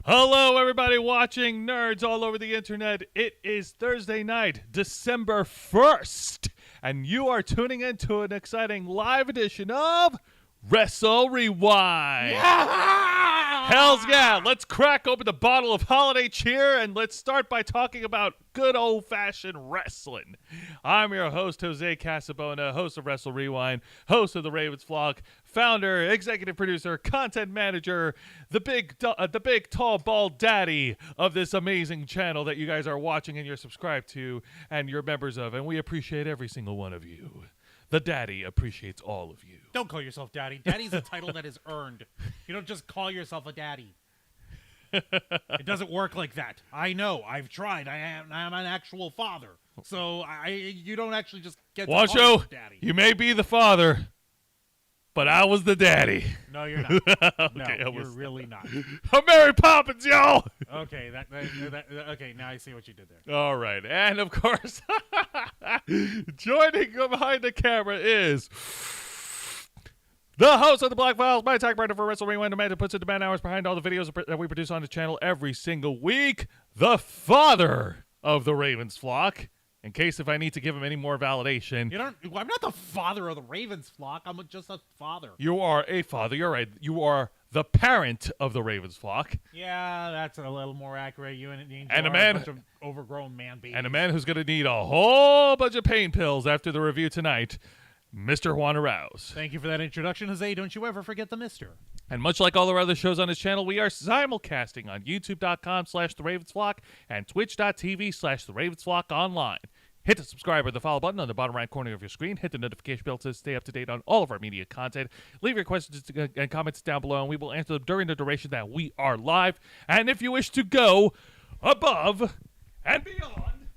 Hello, everybody watching Nerds all over the internet. It is Thursday night, December 1st, and you are tuning into an exciting live edition of Wrestle Rewind. Yeah! Hells yeah, let's crack open the bottle of holiday cheer and let's start by talking about good old-fashioned wrestling. I'm your host, Jose Casabona, host of Wrestle Rewind, host of the Ravens Flock, founder, executive producer, content manager, the big tall bald daddy of this amazing channel that you guys are watching and you're subscribed to and you're members of, and we appreciate every single one of you. The daddy appreciates all of you. Don't call yourself daddy. Daddy's a title that is earned. You don't just call yourself a daddy. It doesn't work like that. I know. I've tried. I'm an actual father. So you don't actually just get to call yourself daddy. You may be the father, but I was the daddy. No, you're not. Okay, no, you're really not. I'm Mary Poppins, y'all. Okay, okay, now I see what you did there. All right, and of course, joining behind the camera is the host of the Black Files, my tag partner for Wrestle Wrewind, the man who puts in the man hours behind all the videos that we produce on the channel every single week, the father of the Ravens Flock. In case if I need to give him any more validation. I'm not the father of the Ravens Flock. I'm just a father. You are a father. You're right. You are the parent of the Ravens Flock. Yeah, that's a little more accurate. You and Angel and a are man, a bunch of overgrown man babies. And a man who's going to need a whole bunch of pain pills after the review tonight, Mr. Juan Arouse. Thank you for that introduction, Jose. Don't you ever forget the mister. And much like all our other shows on this channel, we are simulcasting on youtube.com/theravensflock and twitch.tv/theravensflock online. Hit the subscribe or the follow button on the bottom right corner of your screen. Hit the notification bell to stay up to date on all of our media content. Leave your questions and comments down below, and we will answer them during the duration that we are live. And if you wish to go above and beyond,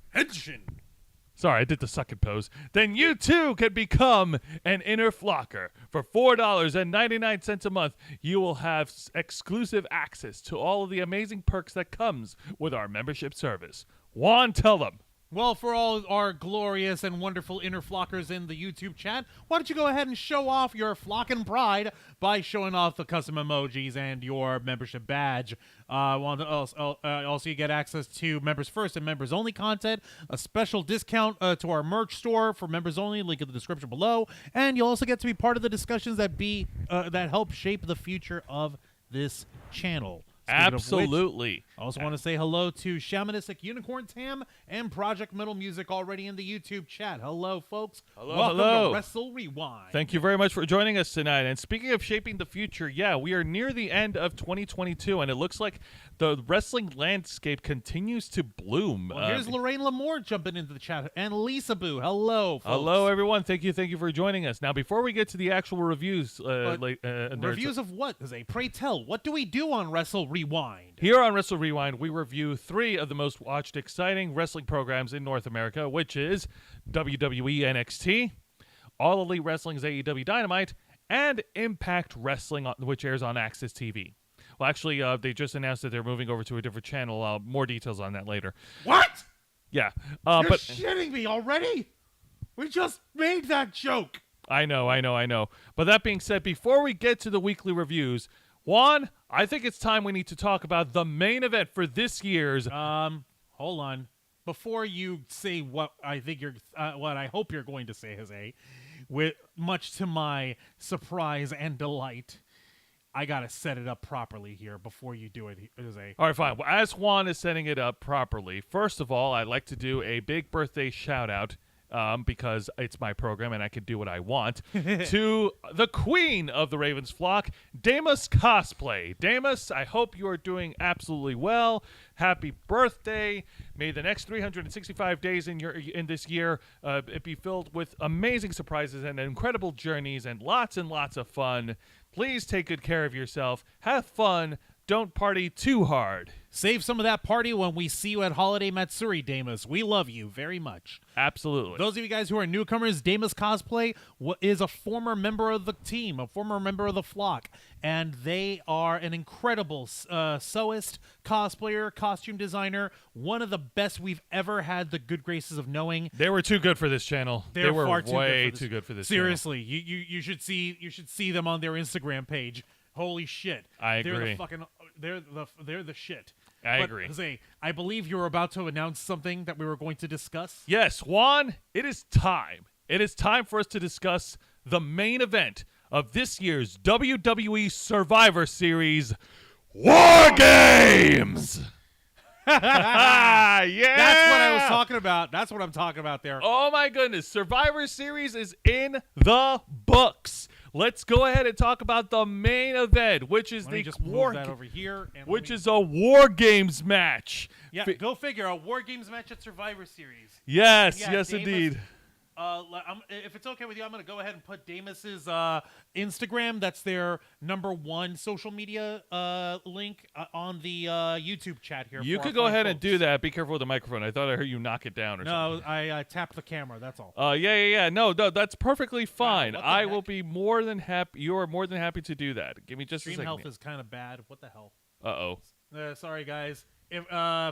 sorry, I did the sucking pose. Then you too can become an inner flocker. For $4.99 a month, you will have exclusive access to all of the amazing perks that comes with our membership service. Juan, tell them. Well, for all our glorious and wonderful inner flockers in the YouTube chat, why don't you go ahead and show off your flocking pride by showing off the custom emojis and your membership badge. Also, you get access to Members First and Members Only content, a special discount to our merch store for members only, link in the description below, and you'll also get to be part of the discussions that help shape the future of this channel. Absolutely. I also want to say hello to Shamanistic Unicorn Tam and Project Metal Music already in the YouTube chat. Hello, folks. Welcome to Wrestle Rewind. Thank you very much for joining us tonight. And speaking of shaping the future, yeah, we are near the end of 2022, and it looks like the wrestling landscape continues to bloom. Well, here's Lorraine Lamour jumping into the chat, and Lisa Boo. Hello, folks. Hello, everyone. Thank you for joining us. Now, before we get to the actual reviews, reviews of what? Pray tell, what do we do on Wrestle Rewind? Here on Wrestle Rewind, we review 3 of the most watched exciting wrestling programs in North America, which is WWE NXT, All Elite Wrestling's AEW Dynamite, and Impact Wrestling, which airs on Access TV. Well, actually, they just announced that they're moving over to a different channel. More details on that later. What? Yeah. You're shitting me already? We just made that joke. I know. But that being said, before we get to the weekly reviews, Juan, I think it's time we need to talk about the main event for this year's. Hold on. Before you say what I think what I hope you're going to say, Jose, much to my surprise and delight, I gotta set it up properly here before you do it, Jose. All right, fine. Well, as Juan is setting it up properly, first of all, I'd like to do a big birthday shout out. Because it's my program and I can do what I want, to the queen of the Ravens Flock, Damus Cosplay. Damus, I hope you are doing absolutely well. Happy birthday. May the next 365 days in this year it be filled with amazing surprises and incredible journeys and lots of fun. Please take good care of yourself. Have fun. Don't party too hard. Save some of that party when we see you at Holiday Matsuri, Damus. We love you very much. Absolutely. Those of you guys who are newcomers, Damus Cosplay is a former member of the team, a former member of the flock, and they are an incredible sewist, cosplayer, costume designer, one of the best we've ever had the good graces of knowing. They were too good for this channel. They were way too good for this channel. Seriously, you should see them on their Instagram page. Holy shit. I agree. They're the fucking they're the shit. I agree. Jose, I believe you were about to announce something that we were going to discuss. Yes, Juan, it is time. It is time for us to discuss the main event of this year's WWE Survivor Series, War Games. Yeah, That's what I was talking about. That's what I'm talking about there. Oh my goodness, Survivor Series is in the books. Let's go ahead and talk about the main event, which is Let me the just move that over here, and which is a War Games match. yeah. Go figure, a War Games match at Survivor Series. Yes, Yeah, yes, Damus, indeed. If it's okay with you, I'm going to go ahead and put Damus's Instagram. That's their #1 social media link on the YouTube chat here. You for could our go fine ahead and folks. do that. Be careful with the microphone. I thought I heard you knock it down or something. No, I tapped the camera. That's all. Yeah. No, that's perfectly fine. what the I heck? will be more than happy. You are more than happy to do that. Give me just Stream a second. health is kind of bad. What the hell? Uh-oh. Sorry, guys. If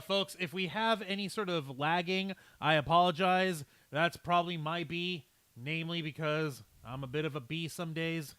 folks, if we have any sort of lagging, I apologize. That's probably my B, namely because I'm a bit of a B some days.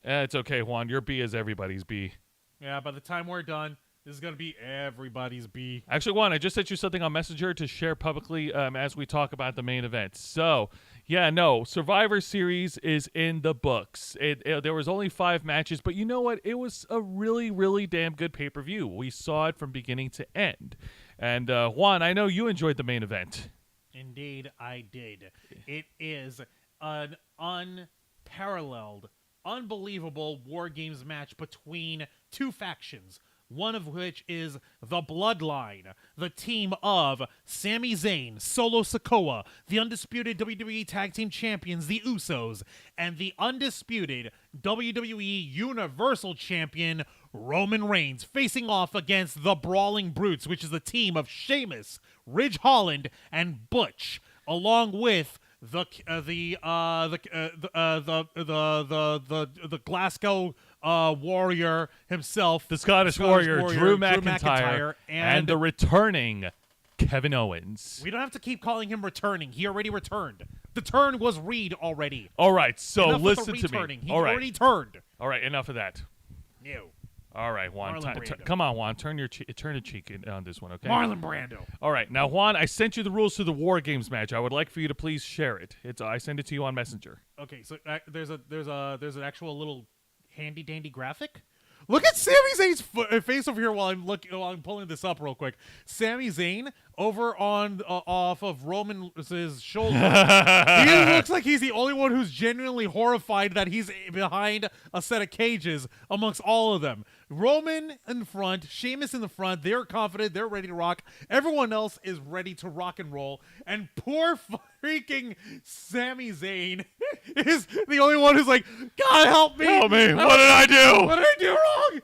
It's okay, Juan. Your B is everybody's B. Yeah, by the time we're done, this is going to be everybody's B. Actually, Juan, I just sent you something on Messenger to share publicly as we talk about the main event. So, yeah, no, Survivor Series is in the books. There was only 5 matches, but you know what? It was a really, really damn good pay-per-view. We saw it from beginning to end. And, Juan, I know you enjoyed the main event. Indeed, I did. It is an unparalleled, unbelievable War Games match between two factions, one of which is the Bloodline, the team of Sami Zayn, Solo Sikoa, the undisputed WWE Tag Team Champions, the Usos, and the undisputed WWE Universal Champion, Roman Reigns, facing off against the Brawling Brutes, which is the team of Sheamus, Ridge Holland, and Butch, along with the Glasgow warrior himself, The Scottish warrior, Drew McIntyre, and the returning Kevin Owens. we don't have to keep calling him returning. He already returned. The turn was Reed already. All right, so Enough with the listen to me. returning. He All right. already turned. All right, enough of that. No. All right, Juan. Marlon Brando. Come on, Juan. Turn a cheek on this one, okay? Marlon Brando. All right, now, Juan, I sent you the rules to the War Games match. I would like for you to please share it. I send it to you on Messenger. Okay, so there's an actual little handy dandy graphic. Look at Sami Zayn's face over here while I'm pulling this up real quick. Sami Zayn over on off of Roman's shoulder. He looks like he's the only one who's genuinely horrified that he's behind a set of cages amongst all of them. Roman in front, Sheamus in the front. They're confident. They're ready to rock. Everyone else is ready to rock and roll. And poor freaking Sami Zayn is the only one who's like, God help me. Help me. What did I do? What did I do wrong?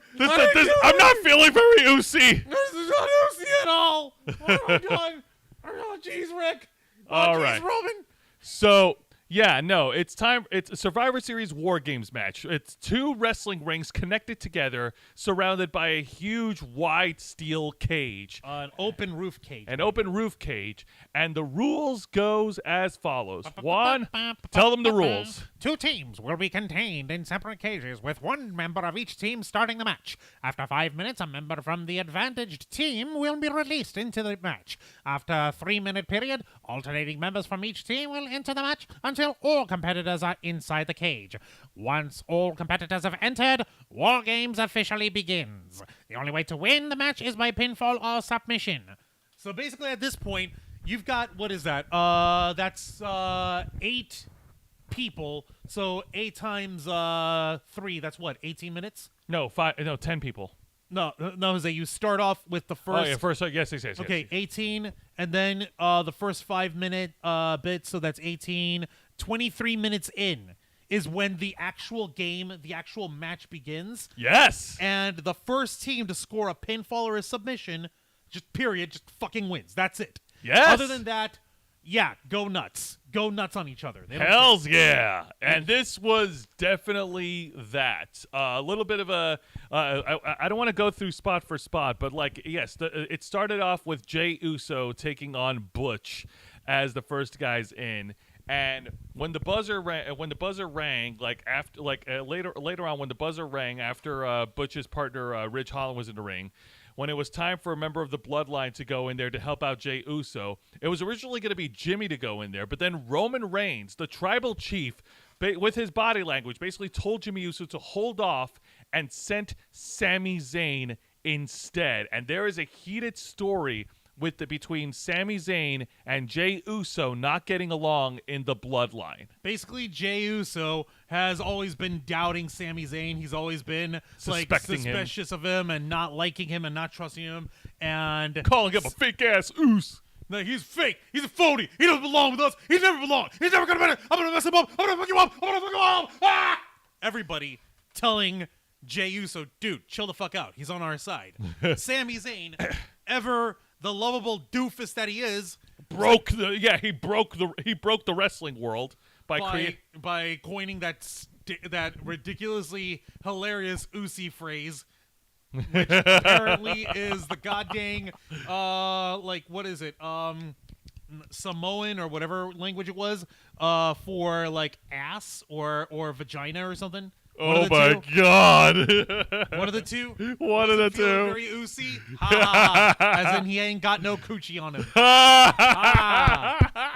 I'm not feeling very oozy. This is not Lucy at all. What have I done? Oh, jeez, Rick. All geez, right. Roman. So, yeah, no, it's time. It's a Survivor Series War Games match. It's 2 wrestling rings connected together, surrounded by a huge, wide steel cage. An open roof cage. An open roof cage. And the rules goes as follows. Juan, tell them the rules. 2 teams will be contained in separate cages with 1 member of each team starting the match. After 5 minutes, a member from the advantaged team will be released into the match. After a 3-minute period, alternating members from each team will enter the match until all competitors are inside the cage. Once all competitors have entered, War Games officially begins. The only way to win the match is by pinfall or submission. So basically at this point, you've got, what is that? That's 8 people. So 8 times 3, that's what, 18 minutes? No, 10 people. No, Jose, you start off with the first. Oh, yeah, first. Yes. Okay, Yes. 18, and then the first 5-minute bit, so that's 18. 23 minutes in is when the actual game, the actual match begins. Yes. And the first team to score a pinfall or a submission, just fucking wins. That's it. Yes. Other than that, yeah, go nuts. Go nuts on each other. They don't Hells yeah. And this was definitely that. A little bit of a I don't want to go through spot for spot, but like, yes, it started off with Jey Uso taking on Butch as the first guys in. And when the buzzer rang, like after, later on, when the buzzer rang after Butch's partner Ridge Holland was in the ring, when it was time for a member of the Bloodline to go in there to help out Jey Uso, it was originally going to be Jimmy to go in there, but then Roman Reigns, the tribal chief, with his body language, basically told Jimmy Uso to hold off and sent Sami Zayn instead. And there is a heated story between Sami Zayn and Jey Uso not getting along in the Bloodline. Basically, Jey Uso has always been doubting Sami Zayn. He's always been suspicious of him and not liking him and not trusting him and calling him a fake ass Oos. No, he's fake. He's a phony. He doesn't belong with us. He's never belonged. He's never gonna be. I'm gonna mess him up. I'm gonna fuck you up. I'm gonna fuck you up. Ah! Everybody telling Jey Uso, dude, chill the fuck out. He's on our side. Sami Zayn, ever the lovable doofus that he is, he broke the wrestling world by coining that ridiculously hilarious Usi phrase, which apparently is the goddamn what is it? Samoan or whatever language it was, for like ass or vagina or something. Oh my God! One of the two. One of the two. Very Usi. Ha, as in he ain't got no coochie on him.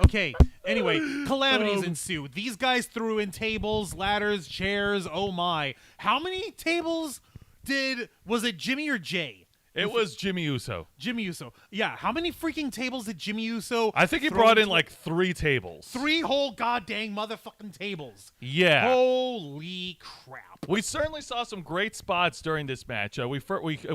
Okay. Anyway, calamities ensue. These guys threw in tables, ladders, chairs. Oh my! How many tables was it? Jimmy or Jay? It was Jimmy Uso. Jimmy Uso. Yeah. How many freaking tables did Jimmy Uso? I think he brought in like 3 tables. 3 whole goddamn motherfucking tables. Yeah. Holy crap. We certainly saw some great spots during this match. We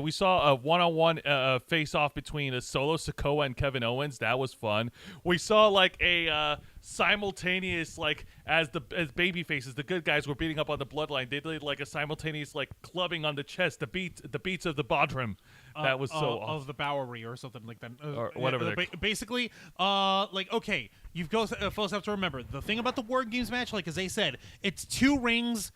saw a one-on-one face-off between Solo Sikoa and Kevin Owens. That was fun. We saw like a simultaneous, like as baby faces, the good guys were beating up on the Bloodline. They did like a simultaneous like clubbing on the chest, the beats of the Bodrum. That was so awesome. Of the Bowery or something like that, or whatever. Basically, okay, you've folks have to remember the thing about the Word Games match. Like as they said, it's 2 rings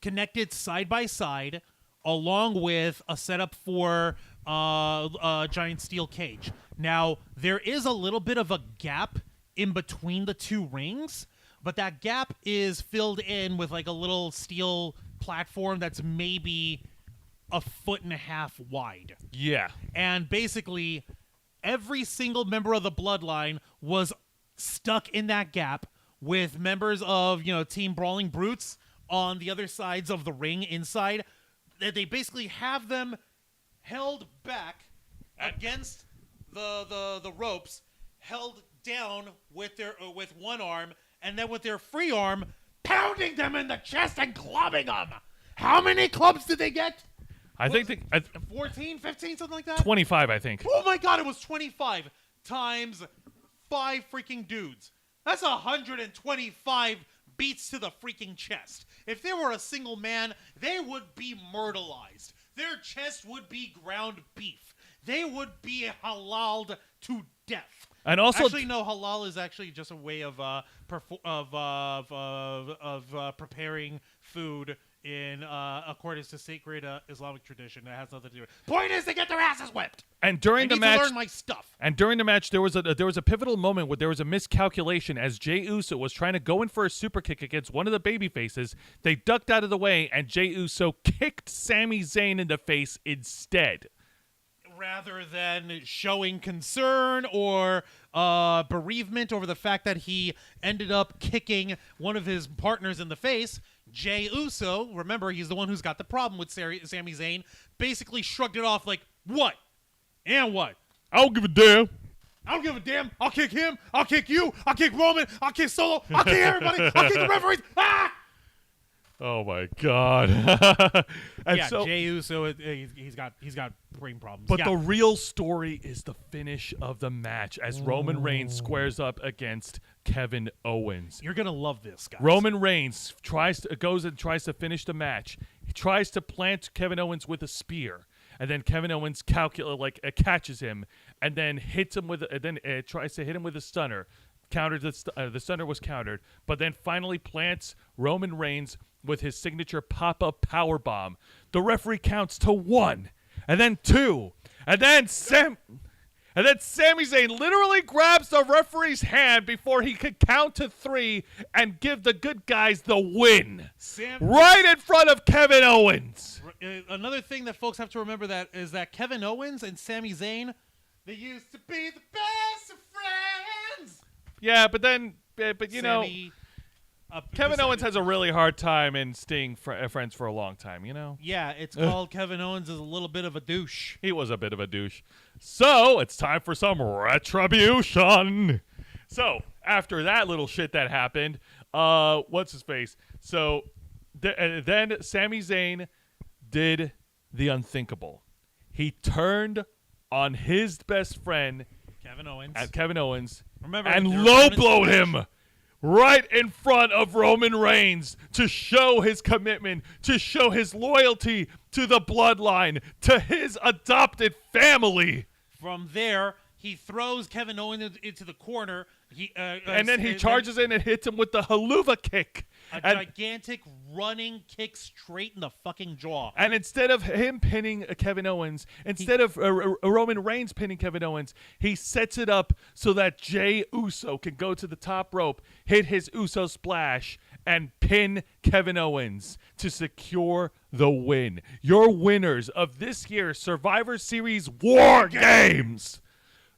connected side by side, along with a setup for a giant steel cage. Now there is a little bit of a gap in between the 2 rings, but that gap is filled in with like a little steel platform that's maybe 1.5 feet wide. Yeah. And basically, every single member of the Bloodline was stuck in that gap with members of, Team Brawling Brutes on the other sides of the ring inside. They basically have them held back against the ropes, held down with one arm, and then with their free arm, pounding them in the chest and clubbing them. How many clubs did they get? I think 14, 15, something like that? 25, I think. Oh my God, it was 25 times 5 freaking dudes. That's 125 beats to the freaking chest. If there were a single man, they would be myrtleized. Their chest would be ground beef. They would be halaled to death. And also, actually, no, halal is actually just a way of preparing food in accordance to sacred Islamic tradition. That has nothing to do with it. Point is, they get their asses whipped. And during the match, to learn my stuff. And during the match, there was a pivotal moment where there was a miscalculation as Jey Uso was trying to go in for a super kick against one of the baby faces. They ducked out of the way, and Jey Uso kicked Sami Zayn in the face instead. Rather than showing concern or bereavement over the fact that he ended up kicking one of his partners in the face, Jey Uso, remember, he's the one who's got the problem with Sami Zayn, basically shrugged it off like, what? And what? I don't give a damn. I don't give a damn. I'll kick him. I'll kick you. I'll kick Roman. I'll kick Solo. I'll kick everybody. I'll kick the referees. Ah! Oh my God! Jey Uso, he's got brain problems. But the real story is the finish of the match as Roman Reigns squares up against Kevin Owens. You're gonna love this, guys. Roman Reigns goes and tries to finish the match. He tries to plant Kevin Owens with a spear, and then Kevin Owens catches him, and then hits him tries to hit him with a stunner. The stunner was countered, but then finally plants Roman Reigns with his signature pop-up powerbomb. The referee counts to 1, and then 2, and then And then Sami Zayn literally grabs the referee's hand before he could count to 3 and give the good guys the win. Right in front of Kevin Owens. Another thing that folks have to remember is that Kevin Owens and Sami Zayn, they used to be the best of friends. Yeah, but you know, Kevin Owens has a really hard time in staying friends for a long time, you know? Yeah, it's called Kevin Owens is a little bit of a douche. He was a bit of a douche. So, it's time for some retribution. So, after that little shit that happened, what's his face? So, then Sami Zayn did the unthinkable. He turned on his best friend, Kevin Owens, and low-blowed him right in front of Roman Reigns to show his commitment, to show his loyalty to the bloodline, to his adopted family. From there, he throws Kevin Owens into the corner. And then he charges in and hits him with the haluva kick. A gigantic running kick straight in the fucking jaw. And instead of him pinning Kevin Owens, instead of Roman Reigns pinning Kevin Owens, he sets it up so that Jey Uso can go to the top rope, hit his Uso splash, and pin Kevin Owens to secure the win. Your winners of this year's Survivor Series War Games,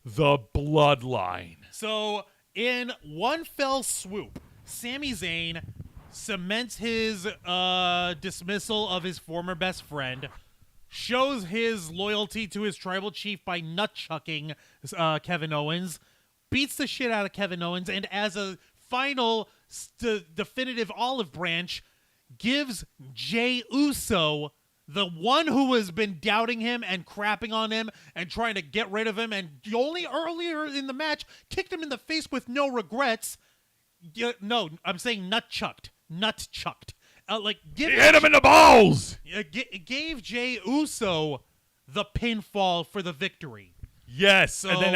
the Bloodline. So, in one fell swoop, Sami Zayn cements his dismissal of his former best friend, shows his loyalty to his tribal chief by nut-chucking Kevin Owens, beats the shit out of Kevin Owens, and as a final definitive olive branch, gives Jey Uso, the one who has been doubting him and crapping on him and trying to get rid of him, and only earlier in the match kicked him in the face with no regrets. No, I'm saying nut-chucked. Hit him in the balls! Gave Jey Uso the pinfall for the victory. Yes, so, and then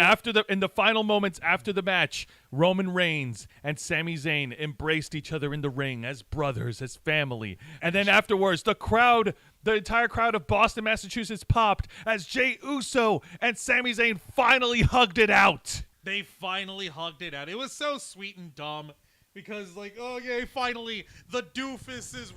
in the final moments after the match, Roman Reigns and Sami Zayn embraced each other in the ring as brothers, as family. And then afterwards, the entire crowd of Boston, Massachusetts popped as Jey Uso and Sami Zayn finally hugged it out. They finally hugged it out. It was so sweet and dumb. Because, like, oh, yeah, finally, the doofus is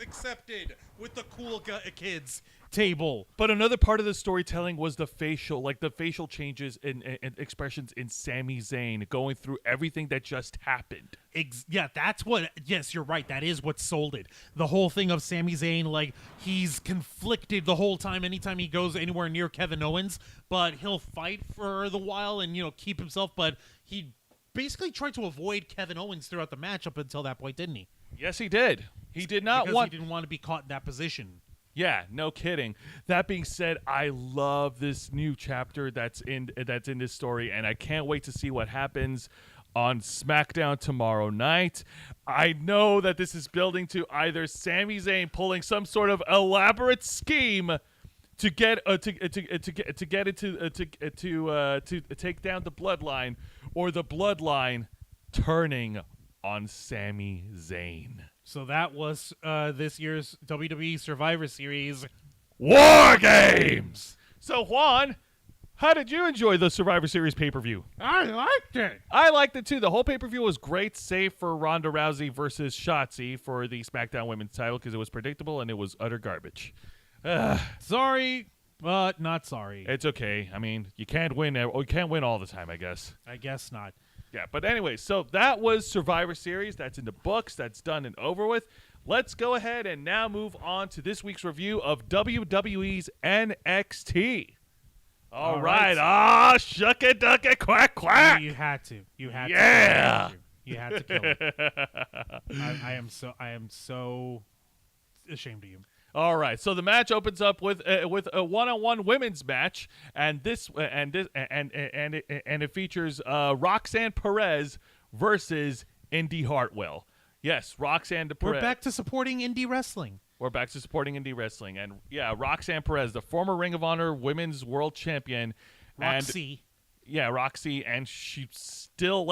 accepted with the cool kids table. But another part of the storytelling was the facial changes and expressions in Sami Zayn going through everything that just happened. Yes, you're right. That is what sold it. The whole thing of Sami Zayn, like, he's conflicted the whole time anytime he goes anywhere near Kevin Owens, but he'll fight for the while and, keep himself, but he basically tried to avoid Kevin Owens throughout the match up until that point, didn't he? Yes, he did. He didn't want to be caught in that position. Yeah, no kidding. That being said, I love this new chapter that's in this story, and I can't wait to see what happens on SmackDown tomorrow night. I know that this is building to either Sami Zayn pulling some sort of elaborate scheme to take down the Bloodline, or the Bloodline turning on Sami Zayn. So that was this year's WWE Survivor Series War Games. So Juan, how did you enjoy the Survivor Series pay-per-view? I liked it. I liked it too. The whole pay-per-view was great, save for Ronda Rousey versus Shotzi for the SmackDown Women's title, because it was predictable and it was utter garbage. Sorry, but not sorry. It's okay. I mean, you can't win all the time, I guess. I guess not. Yeah, but anyway, so that was Survivor Series. That's in the books. That's done and over with. Let's go ahead and now move on to this week's review of WWE's NXT. All right. Ah, shuck it, duck it, quack, quack. You had to. Yeah. You had to kill it. I am so ashamed of you. All right, so the match opens up with a one-on-one women's match, and it features Roxanne Perez versus Indy Hartwell. Yes, Roxanne Perez. We're back to supporting indie wrestling. And yeah, Roxanne Perez, the former Ring of Honor Women's World Champion, Roxy, and she still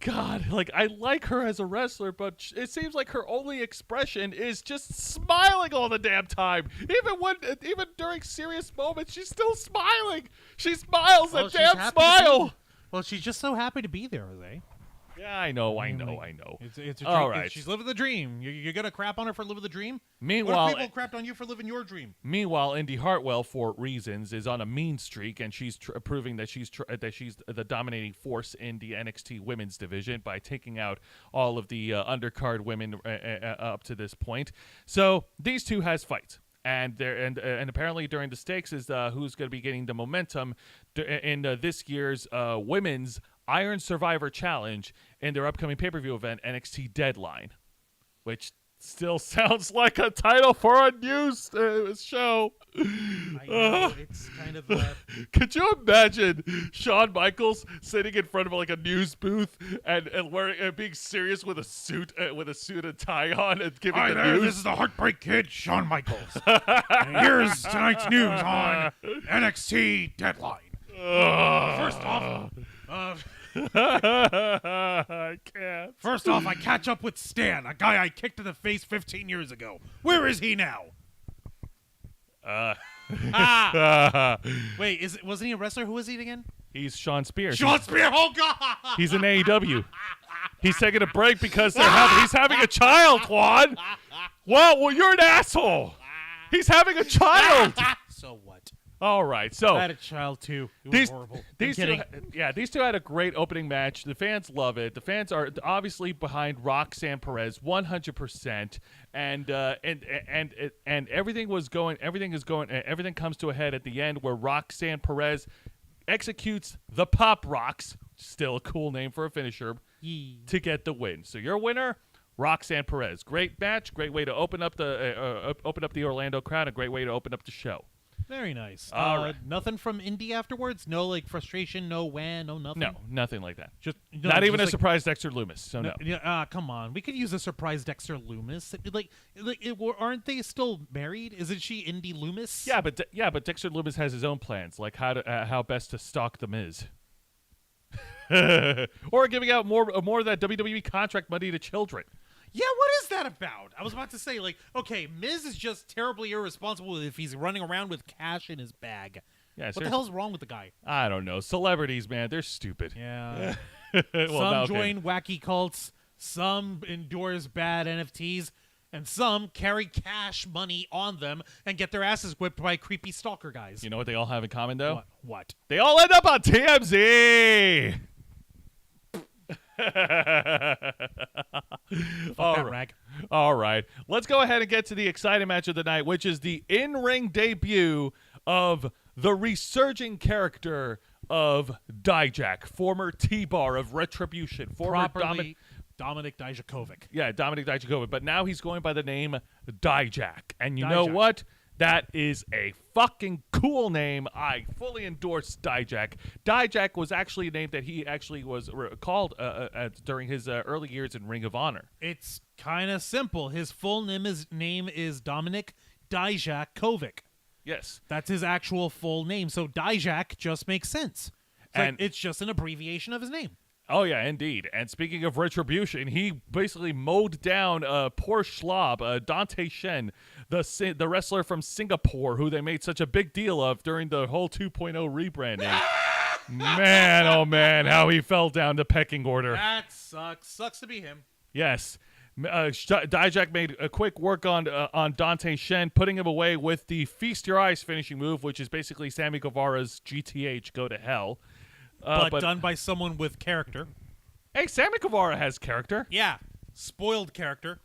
God, like I like her as a wrestler, but it seems like her only expression is just smiling all the damn time. Even during serious moments, she's still smiling. She smiles a damn smile. Well, she's just so happy to be there, Jose. Yeah, I know. It's a dream. All right. She's living the dream. You're gonna crap on her for living the dream? Meanwhile, what if people crapped on you for living your dream? Meanwhile, Indy Hartwell, for reasons, is on a mean streak, and she's proving that she's the dominating force in the NXT women's division by taking out all of the undercard women up to this point. So these two has fights. And apparently during the stakes is who's going to be getting the momentum in this year's women's Iron Survivor Challenge in their upcoming pay-per-view event, NXT Deadline, which still sounds like a title for a news show. I know, it's kind of Could you imagine Shawn Michaels sitting in front of like a news booth and wearing being serious with a suit and tie on and giving the news? This is the Heartbreak Kid, Shawn Michaels. And here's tonight's news on NXT Deadline. First off, I can't. First off, I catch up with Stan, a guy I kicked in the face 15 years ago. Where is he now? Wait, wasn't he a wrestler? Who was he again? He's Sean Spears. Sean Spears! Oh, God! He's in AEW. He's taking a break because he's having a child, Juan. Well, you're an asshole. He's having a child. So what? All right, so I had a child too. It was horrible. These two had a great opening match. The fans love it. The fans are obviously behind Roxanne Perez 100%, and everything comes to a head at the end where Roxanne Perez executes the Pop Rocks, still a cool name for a finisher, to get the win. So your winner, Roxanne Perez. Great match, great way to open up the Orlando crowd, a great way to open up the show. Very nice. All right. Nothing from Indy afterwards? No, like, frustration, no whan, no nothing? No, nothing like that. Not even a surprise Dexter Lumis, so no. Yeah, come on. We could use a surprise Dexter Lumis. Aren't they still married? Isn't she Indy Lumis? Yeah, but Dexter Lumis has his own plans, like how best to stalk the Miz. Or giving out more of that WWE contract money to children. Yeah, what is that about? I was about to say, like, okay, Miz is just terribly irresponsible if he's running around with cash in his bag. Yeah, what the hell's wrong with the guy? I don't know. Celebrities, man, they're stupid. Yeah. Well, some join wacky cults, some endorse bad NFTs, and some carry cash money on them and get their asses whipped by creepy stalker guys. You know what they all have in common, though? What? They all end up on TMZ! All right. Let's go ahead and get to the exciting match of the night, which is the in-ring debut of the resurging character of Dijak, former T-Bar of Retribution, former Dominic Dijakovic. Yeah, Dominic Dijakovic, but now he's going by the name Dijak. And you know what? That is a fucking cool name. I fully endorse Dijak. Dijak was actually a name that he actually was called during his early years in Ring of Honor. It's kind of simple. His full name is Dominic Dijakovic. Yes. That's his actual full name. So Dijak just makes sense. It's just an abbreviation of his name. Oh, yeah, indeed. And speaking of Retribution, he basically mowed down poor schlub, Dante Shen, the wrestler from Singapore, who they made such a big deal of during the whole 2.0 rebranding. Man, oh man, how he fell down the pecking order. That sucks. Sucks to be him. Yes. Dijak made a quick work on Dante Shen, putting him away with the Feast Your Eyes finishing move, which is basically Sammy Guevara's GTH, Go to Hell. But done by someone with character. Hey, Sammy Guevara has character. Yeah. Spoiled character.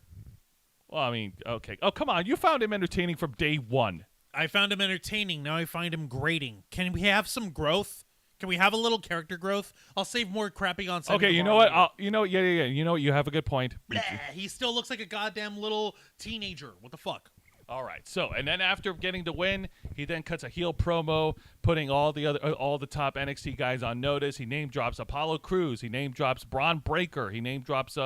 Well, I mean, okay. Oh, come on. You found him entertaining from day one. I found him entertaining. Now I find him grating. Can we have some growth? Can we have a little character growth? I'll save more crapping on Sammy Okay, you know what? You know, yeah. You know what? You have a good point. Blah, he still looks like a goddamn little teenager. What the fuck? All right. So, and then after getting the win, he then cuts a heel promo, putting all the top NXT guys on notice. He name drops Apollo Crews. He name drops Braun Breaker. He name drops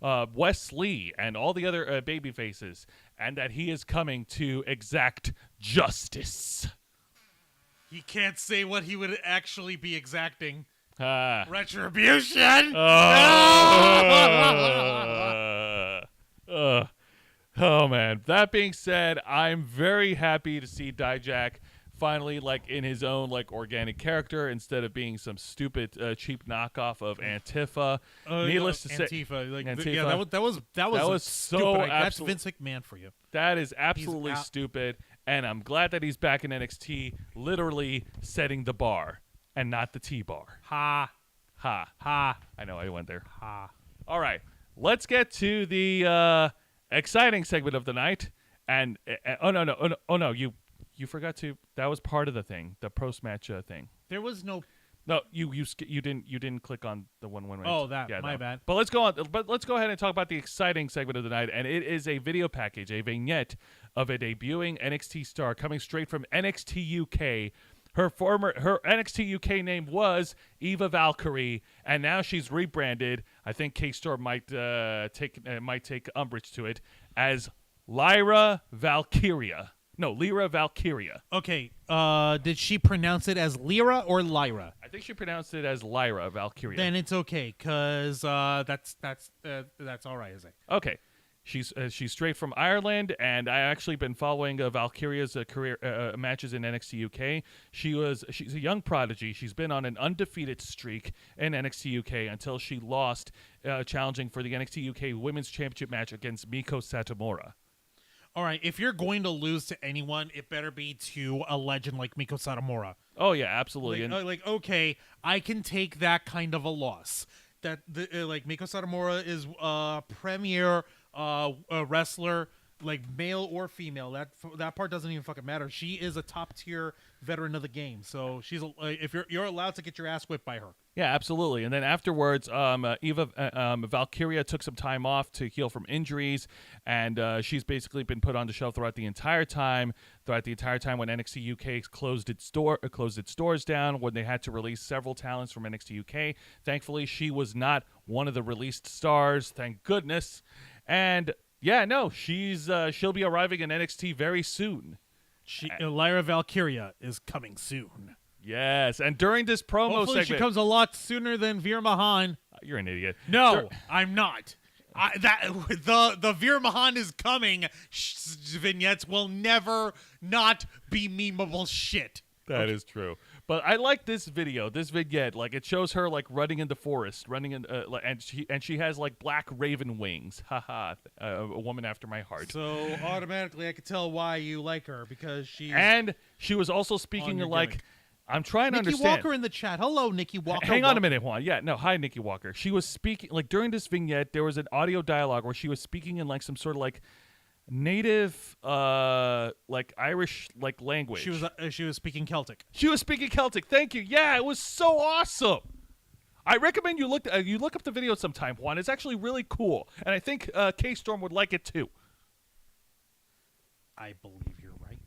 Wes Lee and all the other baby faces, and that he is coming to exact justice. He can't say what he would actually be exacting. Ah. Retribution. Oh man. That being said, I'm very happy to see Dijak finally like in his own like organic character instead of being some stupid cheap knockoff of Antifa. Needless to say, Antifa. Like, Antifa. Yeah, that was so stupid. That's absolute. Vince McMahon for you. That is absolutely stupid, and I'm glad that he's back in NXT, literally setting the bar and not the T-bar. Ha. Ha. I know I went there. Ha. All right, let's get to the exciting segment of the night. And oh no, you forgot to. That was part of the thing, the post-match thing. There was no. No, you didn't click on the one. Oh, that my bad. But let's go on. But let's go ahead and talk about the exciting segment of the night, and it is a video package, a vignette of a debuting NXT star coming straight from NXT UK. Her NXT UK name was Eva Valkyrie, and now she's rebranded. I think K-Star might take umbrage to it as Lyra Valkyria. No, Lyra Valkyria. Okay. Did she pronounce it as Lyra or Lyra? I think she pronounced it as Lyra Valkyria. Then it's okay, cause that's all right, is it? Okay. She's straight from Ireland, and I actually been following Valkyria's career matches in NXT UK. She's a young prodigy. She's been on an undefeated streak in NXT UK until she lost challenging for the NXT UK Women's Championship match against Miko Satomura. All right, if you're going to lose to anyone, it better be to a legend like Miko Satomura. Oh yeah, absolutely. Okay, I can take that kind of a loss. That Miko Satomura is a premier wrestler, like male or female. That part doesn't even fucking matter. She is a top tier veteran of the game, so she's if you're allowed to get your ass whipped by her. Yeah, absolutely. And then afterwards, Valkyria took some time off to heal from injuries, and she's basically been put on the shelf throughout the entire time. When NXT UK closed its doors down, when they had to release several talents from NXT UK. Thankfully, she was not one of the released stars. Thank goodness. And yeah, no, she'll be arriving in NXT very soon. Lyra Valkyria is coming soon. Yes, and during this promo Hopefully segment, she comes a lot sooner than Veer Mahan. You're an idiot. No, I'm not. The Veer Mahan is coming. Vignettes will never not be memeable shit. That is true. But I like this video, this vignette. Like it shows her like running in the forest, and she has like black raven wings. Haha, a woman after my heart. So automatically, I could tell why you like her because she was also speaking like. Gimmick. I'm trying to understand. Nikki Walker in the chat. Hello, Nikki Walker. Hang on a minute, Juan. Yeah, no, hi, Nikki Walker. She was speaking like during this vignette. There was an audio dialogue where she was speaking in like some sort of like native like Irish like language. She was speaking Celtic. She was speaking Celtic. Thank you. Yeah, it was so awesome. I recommend you look up the video sometime, Juan. It's actually really cool, and I think K-Storm would like it too. I believe you're right.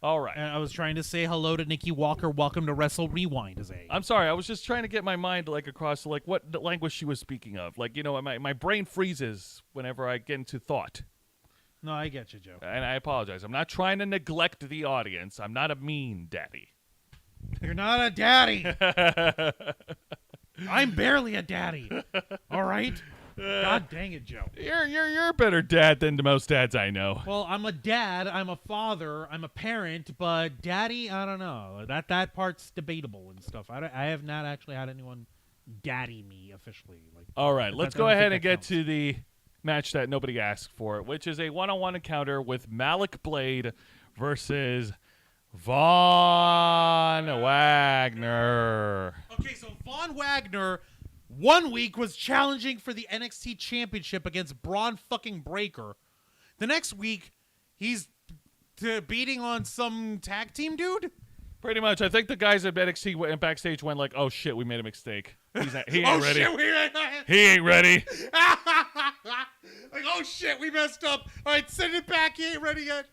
All right. And I was trying to say hello to Nikki Walker. Welcome to Wrestle Rewind. I'm sorry. I was just trying to get my mind like across like what the language she was speaking of. Like, you know, my brain freezes whenever I get into thought. No, I get you, Joe. And I apologize. I'm not trying to neglect the audience. I'm not a mean daddy. You're not a daddy. I'm barely a daddy. All right? God dang it, Joe. You're a better dad than the most dads I know. Well, I'm a dad, I'm a father, I'm a parent, but daddy, I don't know. That part's debatable and stuff. I have not actually had anyone daddy me officially. Like, all right, let's go ahead and get to the match that nobody asked for, which is a one-on-one encounter with Malik Blade versus Von Wagner. Okay, so Von Wagner 1 week was challenging for the NXT Championship against Braun fucking Breaker. The next week, he's beating on some tag team dude? Pretty much. I think the guys at NXT backstage went like, oh shit, we made a mistake. He ain't ready. He ain't ready. Like, oh shit, we messed up. All right, send it back. He ain't ready yet.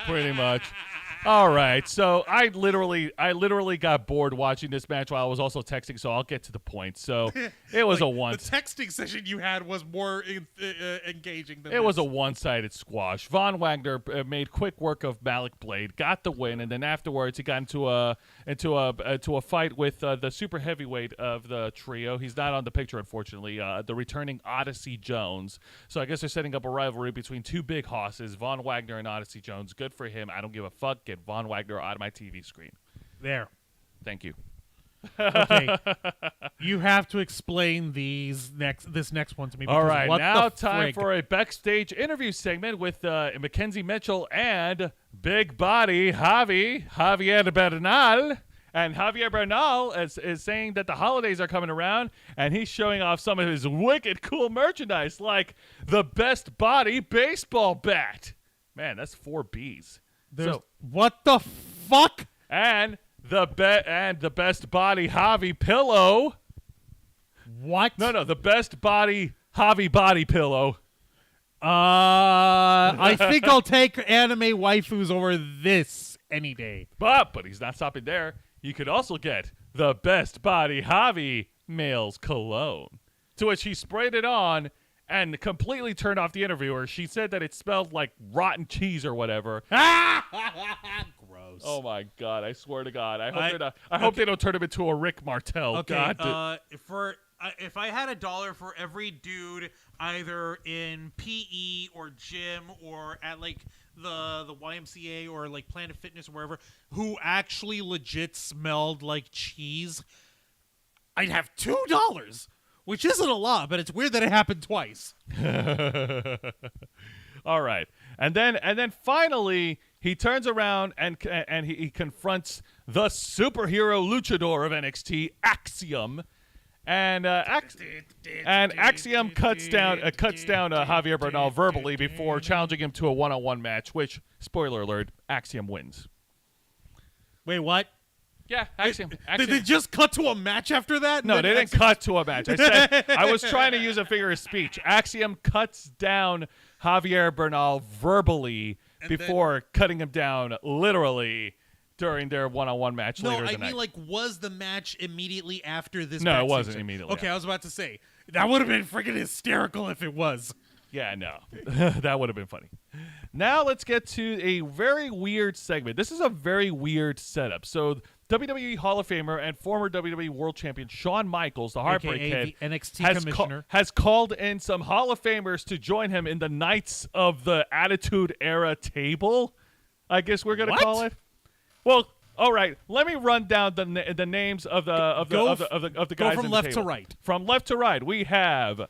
Pretty much. All right, so I literally got bored watching this match while I was also texting, so I'll get to the point. So it was a one. The texting session you had was more engaging than It was a one-sided squash. Von Wagner made quick work of Malik Blade, got the win, and then afterwards he got into a fight with the super heavyweight of the trio. He's not on the picture, unfortunately. The returning Odyssey Jones. So I guess they're setting up a rivalry between two big hosses, Von Wagner and Odyssey Jones. Good for him. I don't give a fuck. Get Von Wagner out of my TV screen. There. Thank you. Okay. You have to explain this next one to me. All right, what now the time frig? for a backstage interview segment with Mackenzie Mitchell and Big Body Javier Bernal. And Javier Bernal is saying that the holidays are coming around, and he's showing off some of his wicked cool merchandise, like the Best Body baseball bat. Man, that's 4 Bs. What the fuck? And the Best Body Javi pillow. What? No, the Best Body Javi body pillow. I think I'll take anime waifus over this any day. But he's not stopping there. You could also get the Best Body Javi male's cologne, to which he sprayed it on and completely turned off the interviewer. She said that it smelled like rotten cheese or whatever. Gross. Oh my God! I swear to God, I hope they don't turn him into a Rick Martel. Okay, God. if I had $1 for every dude either in PE or gym or at like the YMCA or like Planet Fitness or wherever who actually legit smelled like cheese, I'd have $2, which isn't a lot, but it's weird that it happened twice. All right, and then finally he turns around and he confronts the superhero luchador of NXT, Axiom. And Axiom cuts down Javier Bernal verbally before challenging him to a one-on-one match, which, spoiler alert, Axiom wins. Wait, what? Yeah, Axiom. Did they just cut to a match after that? No, they didn't cut to a match. I said I was trying to use a figure of speech. Axiom cuts down Javier Bernal verbally before cutting him down literally during their one-on-one match later in the night. Like, was the match immediately after this? No, it backstage wasn't segment? immediately. Okay, I was about to say that would have been freaking hysterical if it was. Yeah, no. That would have been funny. Now let's get to a very weird segment. This is a very weird setup. So WWE Hall of Famer and former WWE World Champion Shawn Michaels, the Heartbreak AKA Kid, the NXT commissioner, has called in some Hall of Famers to join him in the Knights of the Attitude Era table, I guess we're going to call it. Well, all right. Let me run down the names of the guys. Go from in left the to table. right. From left to right, we have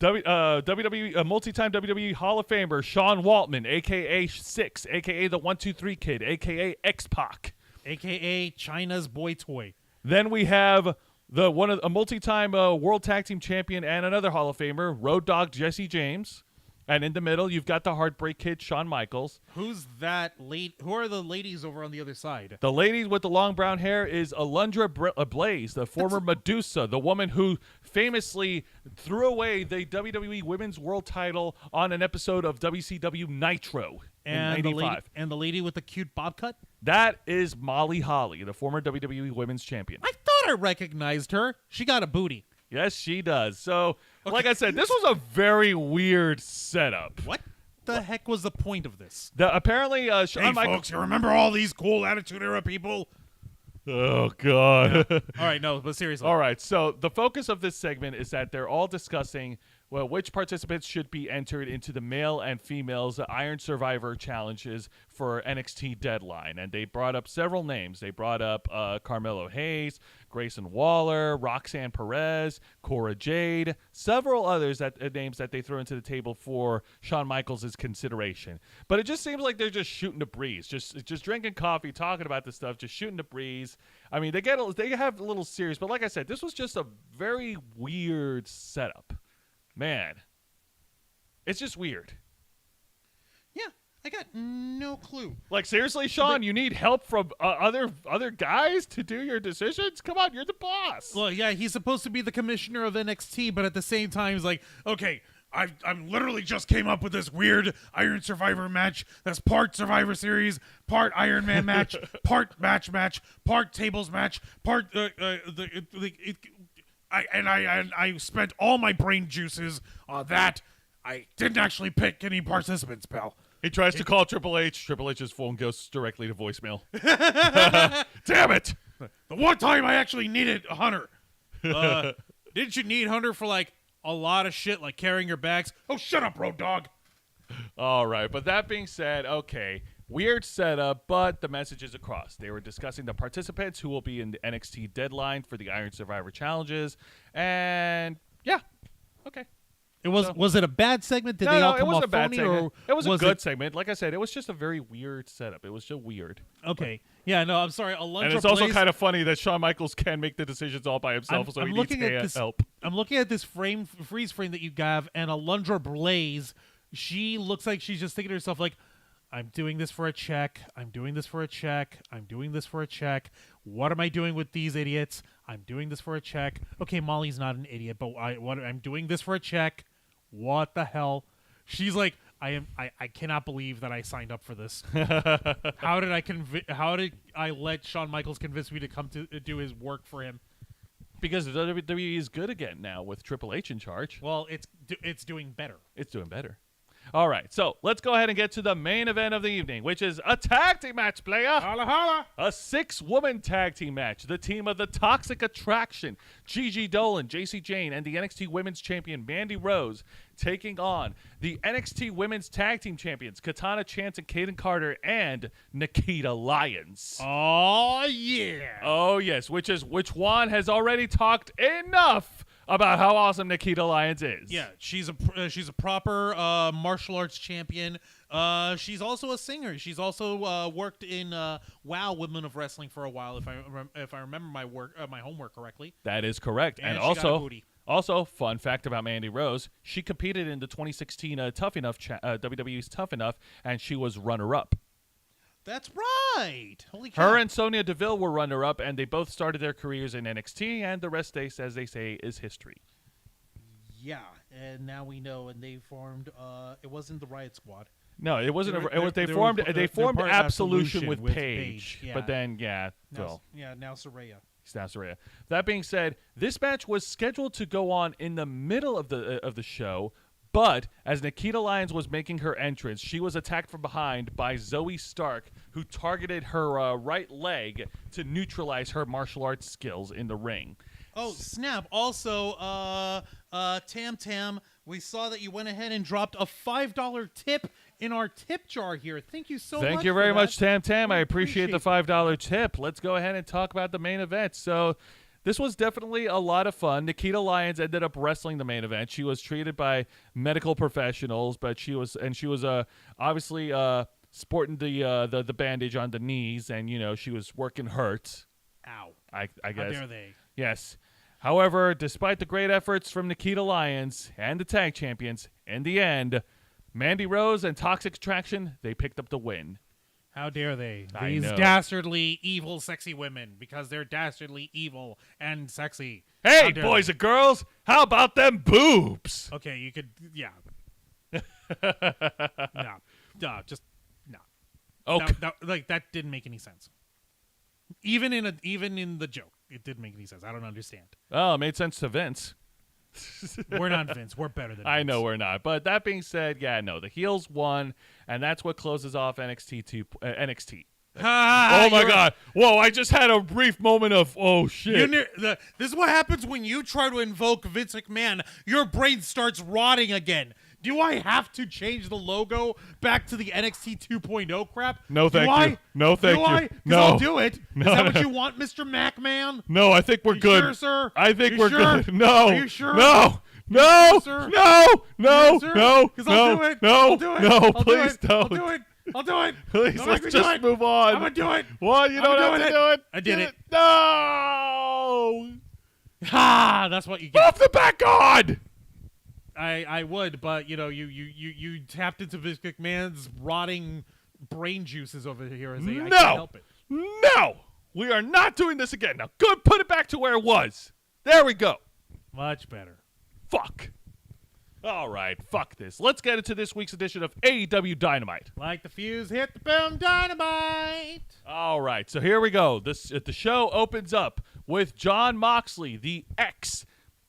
WWE multi-time WWE Hall of Famer Sean Waltman, aka Six, aka the 1-2-3 Kid, aka X-Pac, aka China's boy toy. Then we have a multi-time World Tag Team Champion and another Hall of Famer, Road Dogg Jesse James. And in the middle, you've got the Heartbreak Kid, Shawn Michaels. Who's that lady? Who are the ladies over on the other side? The lady with the long brown hair is Alundra Blaze, the former Medusa, the woman who famously threw away the WWE Women's World title on an episode of WCW Nitro in '95. And the lady with the cute bob cut? That is Molly Holly, the former WWE Women's Champion. I thought I recognized her. She got a booty. Yes, she does. So, like I said, this was a very weird setup. What the heck was the point of this? Apparently, Shawn Michaels. Folks, you remember all these cool Attitude Era people? Oh, God. All right, no, but seriously. All right, so the focus of this segment is that they're all discussing which participants should be entered into the male and females Iron Survivor challenges for NXT Deadline. And they brought up several names. They brought up Carmelo Hayes, Grayson Waller, Roxanne Perez, Cora Jade, several others names that they threw into the table for Shawn Michaels' consideration. But it just seems like they're just shooting the breeze, just drinking coffee, talking about this stuff, just shooting the breeze. I mean, they have a little serious, but like I said, this was just a very weird setup. Man, it's just weird. Yeah, I got no clue. Like, seriously, Sean, you need help from other guys to do your decisions? Come on, you're the boss. Well, yeah, he's supposed to be the commissioner of NXT, but at the same time, he's like, okay, I'm literally just came up with this weird Iron Survivor match that's part Survivor Series, part Iron Man match, part match, part tables match, part I spent all my brain juices on that. I didn't actually pick any participants, pal. He tries to call Triple H. Triple H's phone goes directly to voicemail. Damn it! The one time I actually needed a Hunter. Didn't you need Hunter for like a lot of shit, like carrying your bags? Oh, shut up, Road Dogg. All right, but that being said, okay, weird setup, but the message is across. They were discussing the participants who will be in the NXT deadline for the Iron Survivor challenges, and yeah, okay. Was it a bad segment? Did they all come it wasn't off a bad phony, segment. or It was a good segment. Like I said, it was just a very weird setup. It was just weird. Okay. Yeah, no, I'm sorry. Alundra And it's also Blaze, kind of funny that Shawn Michaels can make the decisions all by himself, so he needs help. I'm looking at this freeze frame that you have, and Alundra Blaze, she looks like she's just thinking to herself, like, I'm doing this for a check. I'm doing this for a check. I'm doing this for a check. What am I doing with these idiots? I'm doing this for a check. Okay, Molly's not an idiot, but I'm doing this for a check. What the hell? She's like, I cannot believe that I signed up for this. How did I let Shawn Michaels convince me to come to do his work for him? Because WWE is good again now with Triple H in charge. Well, it's doing better. It's doing better. All right, so let's go ahead and get to the main event of the evening, which is a tag team match, player. Holla, holla. A 6-woman tag team match. The team of the Toxic Attraction, Gigi Dolan, JC Jane, and the NXT Women's Champion, Mandy Rose, taking on the NXT Women's Tag Team Champions, Katana Chance and Kaden Carter, and Nikita Lyons. Oh, yeah. Oh, yes, which Juan has already talked enough about how awesome Nikita Lyons is. Yeah, she's a proper martial arts champion. She's also a singer. She's also worked in WoW Women of Wrestling for a while, if I remember my homework correctly. That is correct. And she got a booty. Also, fun fact about Mandy Rose, she competed in the 2016 Tough Enough WWE's Tough Enough, and she was runner-up. That's right. Holy cow. Her and Sonya Deville were runner-up, and they both started their careers in NXT, and the rest, as they say, is history. Yeah, and now we know, and they formed. It wasn't the Riot Squad. No, it wasn't. They formed Absolution with Paige. Yeah. But then, yeah, well, now Saraya. Saraya. That being said, this match was scheduled to go on in the middle of the show. But as Nikita Lyons was making her entrance, she was attacked from behind by Zoe Stark, who targeted her right leg to neutralize her martial arts skills in the ring. Oh, snap. Also, Tam, we saw that you went ahead and dropped a $5 tip in our tip jar here. Thank you so much. Thank you very much, Tam. I appreciate the $5 tip. Let's go ahead and talk about the main event. So this was definitely a lot of fun. Nikita Lyons ended up wrestling the main event. She was treated by medical professionals, but she was obviously sporting the bandage on the knees, and she was working hurt. Ow! I guess. How dare they? Yes. However, despite the great efforts from Nikita Lyons and the tag champions, in the end, Mandy Rose and Toxic Attraction, they picked up the win. How dare they? I These know. dastardly, evil, sexy women, because they're dastardly, evil, and sexy. Hey, boys and girls, how about them boobs? Okay, you could, yeah. Just no. Okay. That didn't make any sense. Even in the joke, it didn't make any sense. I don't understand. Oh, it made sense to Vince. We're not Vince. We're better than Vince. I know we're not. But that being said, the heels won, and that's what closes off NXT. Oh, my God. Whoa, I just had a brief moment of, oh, shit. This is what happens when you try to invoke Vince McMahon. Your brain starts rotting again. Do I have to change the logo back to the NXT 2.0 crap? No, thank you. No, thank you. No. I'll do it. No, Is that what you want, Mr. McMahon? No, I think we're good. Sure, sir? I think You we're sure? good. No. Are you sure? No. You sure? No, Sir? no, 'Cause I'll do it. no, I'll do it. no, I'll please do it. don't. I'll do it. I'll do it. Please, Don't let's make me just do it. move on. I'm gonna do it. What? You don't have doing to it. do it. I did it. No. That's what you get. Off the back on. I would, but you tapped into Vince McMahon's rotting brain juices over here. I can't help it. No, we are not doing this again. Now, good. Put it back to where it was. There we go. Much better. Fuck. All right, fuck this. Let's get into this week's edition of AEW Dynamite. Like the fuse hit the boom dynamite. All right, so here we go. The show opens up with Jon Moxley, the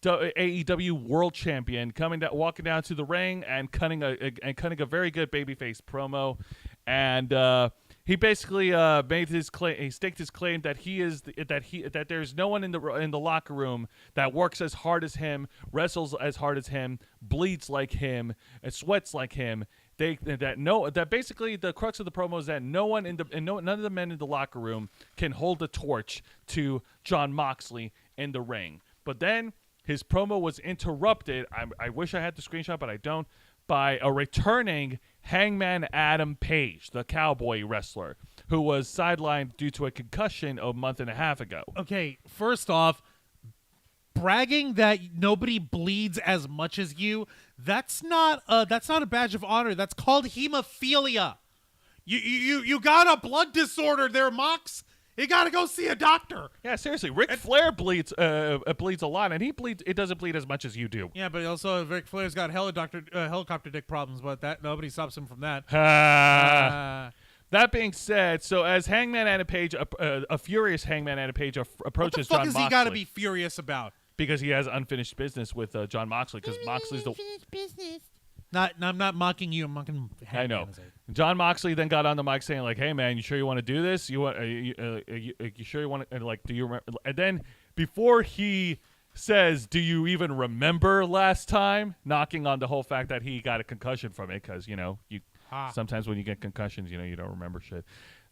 AEW World Champion, walking down to the ring and cutting a very good babyface promo, and he basically made his claim. He staked his claim that that there's no one in the locker room that works as hard as him, wrestles as hard as him, bleeds like him, and sweats like him. That basically the crux of the promo is that none of the men in the locker room can hold the torch to Jon Moxley in the ring. But then his promo was interrupted. I wish I had the screenshot, but I don't. By a returning Hangman Adam Page, the cowboy wrestler, who was sidelined due to a concussion a month and a half ago. Okay, first off, bragging that nobody bleeds as much as you, that's not a badge of honor. That's called hemophilia. You got a blood disorder there, Mox. You gotta go see a doctor. Yeah, seriously, Ric Flair bleeds a lot, and it doesn't bleed as much as you do. Yeah, but also Ric Flair's got helicopter dick problems, but that nobody stops him from that. That being said, so as Hangman Adam Page, a furious Hangman Adam Page approaches Jon Moxley. What the fuck has he got to be furious about? Because he has unfinished business with Jon Moxley. Because Moxley's the business. I'm not mocking you. I'm mocking Hangman. I know. Jon Moxley then got on the mic saying like, "Hey man, you sure you want to do this? You sure you want to like? Do you remember?" And then before he says, "Do you even remember last time?" knocking on the whole fact that he got a concussion from it, because sometimes when you get concussions, you don't remember shit.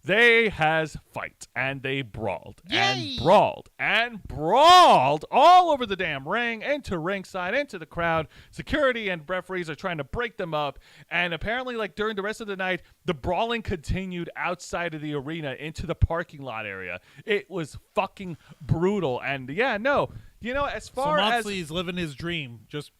They has fight, and they brawled, and brawled all over the damn ring, into ringside, into the crowd. Security and referees are trying to break them up, and apparently, like, during the rest of the night, the brawling continued outside of the arena into the parking lot area. It was fucking brutal, and as far as... So Moxley's living his dream, just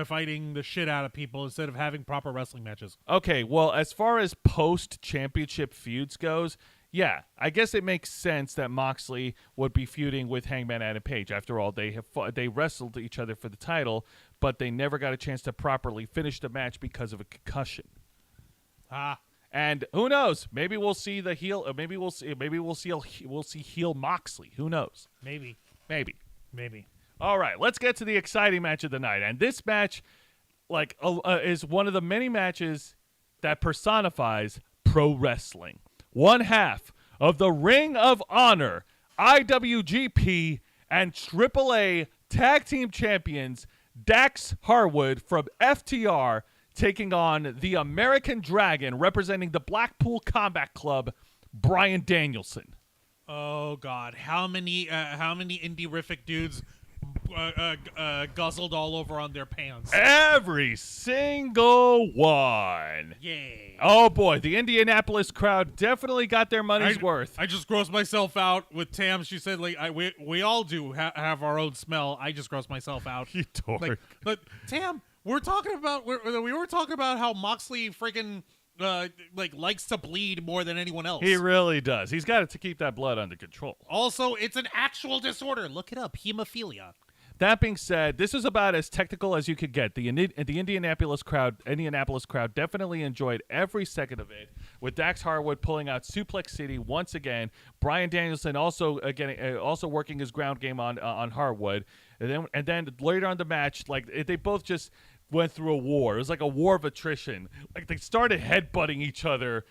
fighting the shit out of people instead of having proper wrestling matches. Okay, well, as far as post-championship feuds goes, yeah, I guess it makes sense that Moxley would be feuding with Hangman Adam Page. After all, they wrestled each other for the title, but they never got a chance to properly finish the match because of a concussion. And who knows? Maybe we'll see the heel. Maybe we'll see heel Moxley. Who knows? Maybe. All right, let's get to the exciting match of the night. And this match, is one of the many matches that personifies pro wrestling. One half of the Ring of Honor, IWGP, and AAA Tag Team Champions Dax Harwood from FTR taking on the American Dragon representing the Blackpool Combat Club, Bryan Danielson. Oh God, how many indie-rific dudes guzzled all over on their pants? Every single one. Yay. Oh boy, the Indianapolis crowd definitely got their money's worth. I just grossed myself out with Tam. She said, we all do have our own smell. I just grossed myself out. You dork. But Tam, we were talking about how Moxley freaking likes to bleed more than anyone else. He really does. He's got to keep that blood under control. Also, it's an actual disorder. Look it up. Hemophilia. That being said, this is about as technical as you could get. The Indianapolis crowd definitely enjoyed every second of it, with Dax Harwood pulling out Suplex City once again. Bryan Danielson also working his ground game on Harwood, and then later on the match, they both just went through a war. It was like a war of attrition. Like, they started headbutting each other,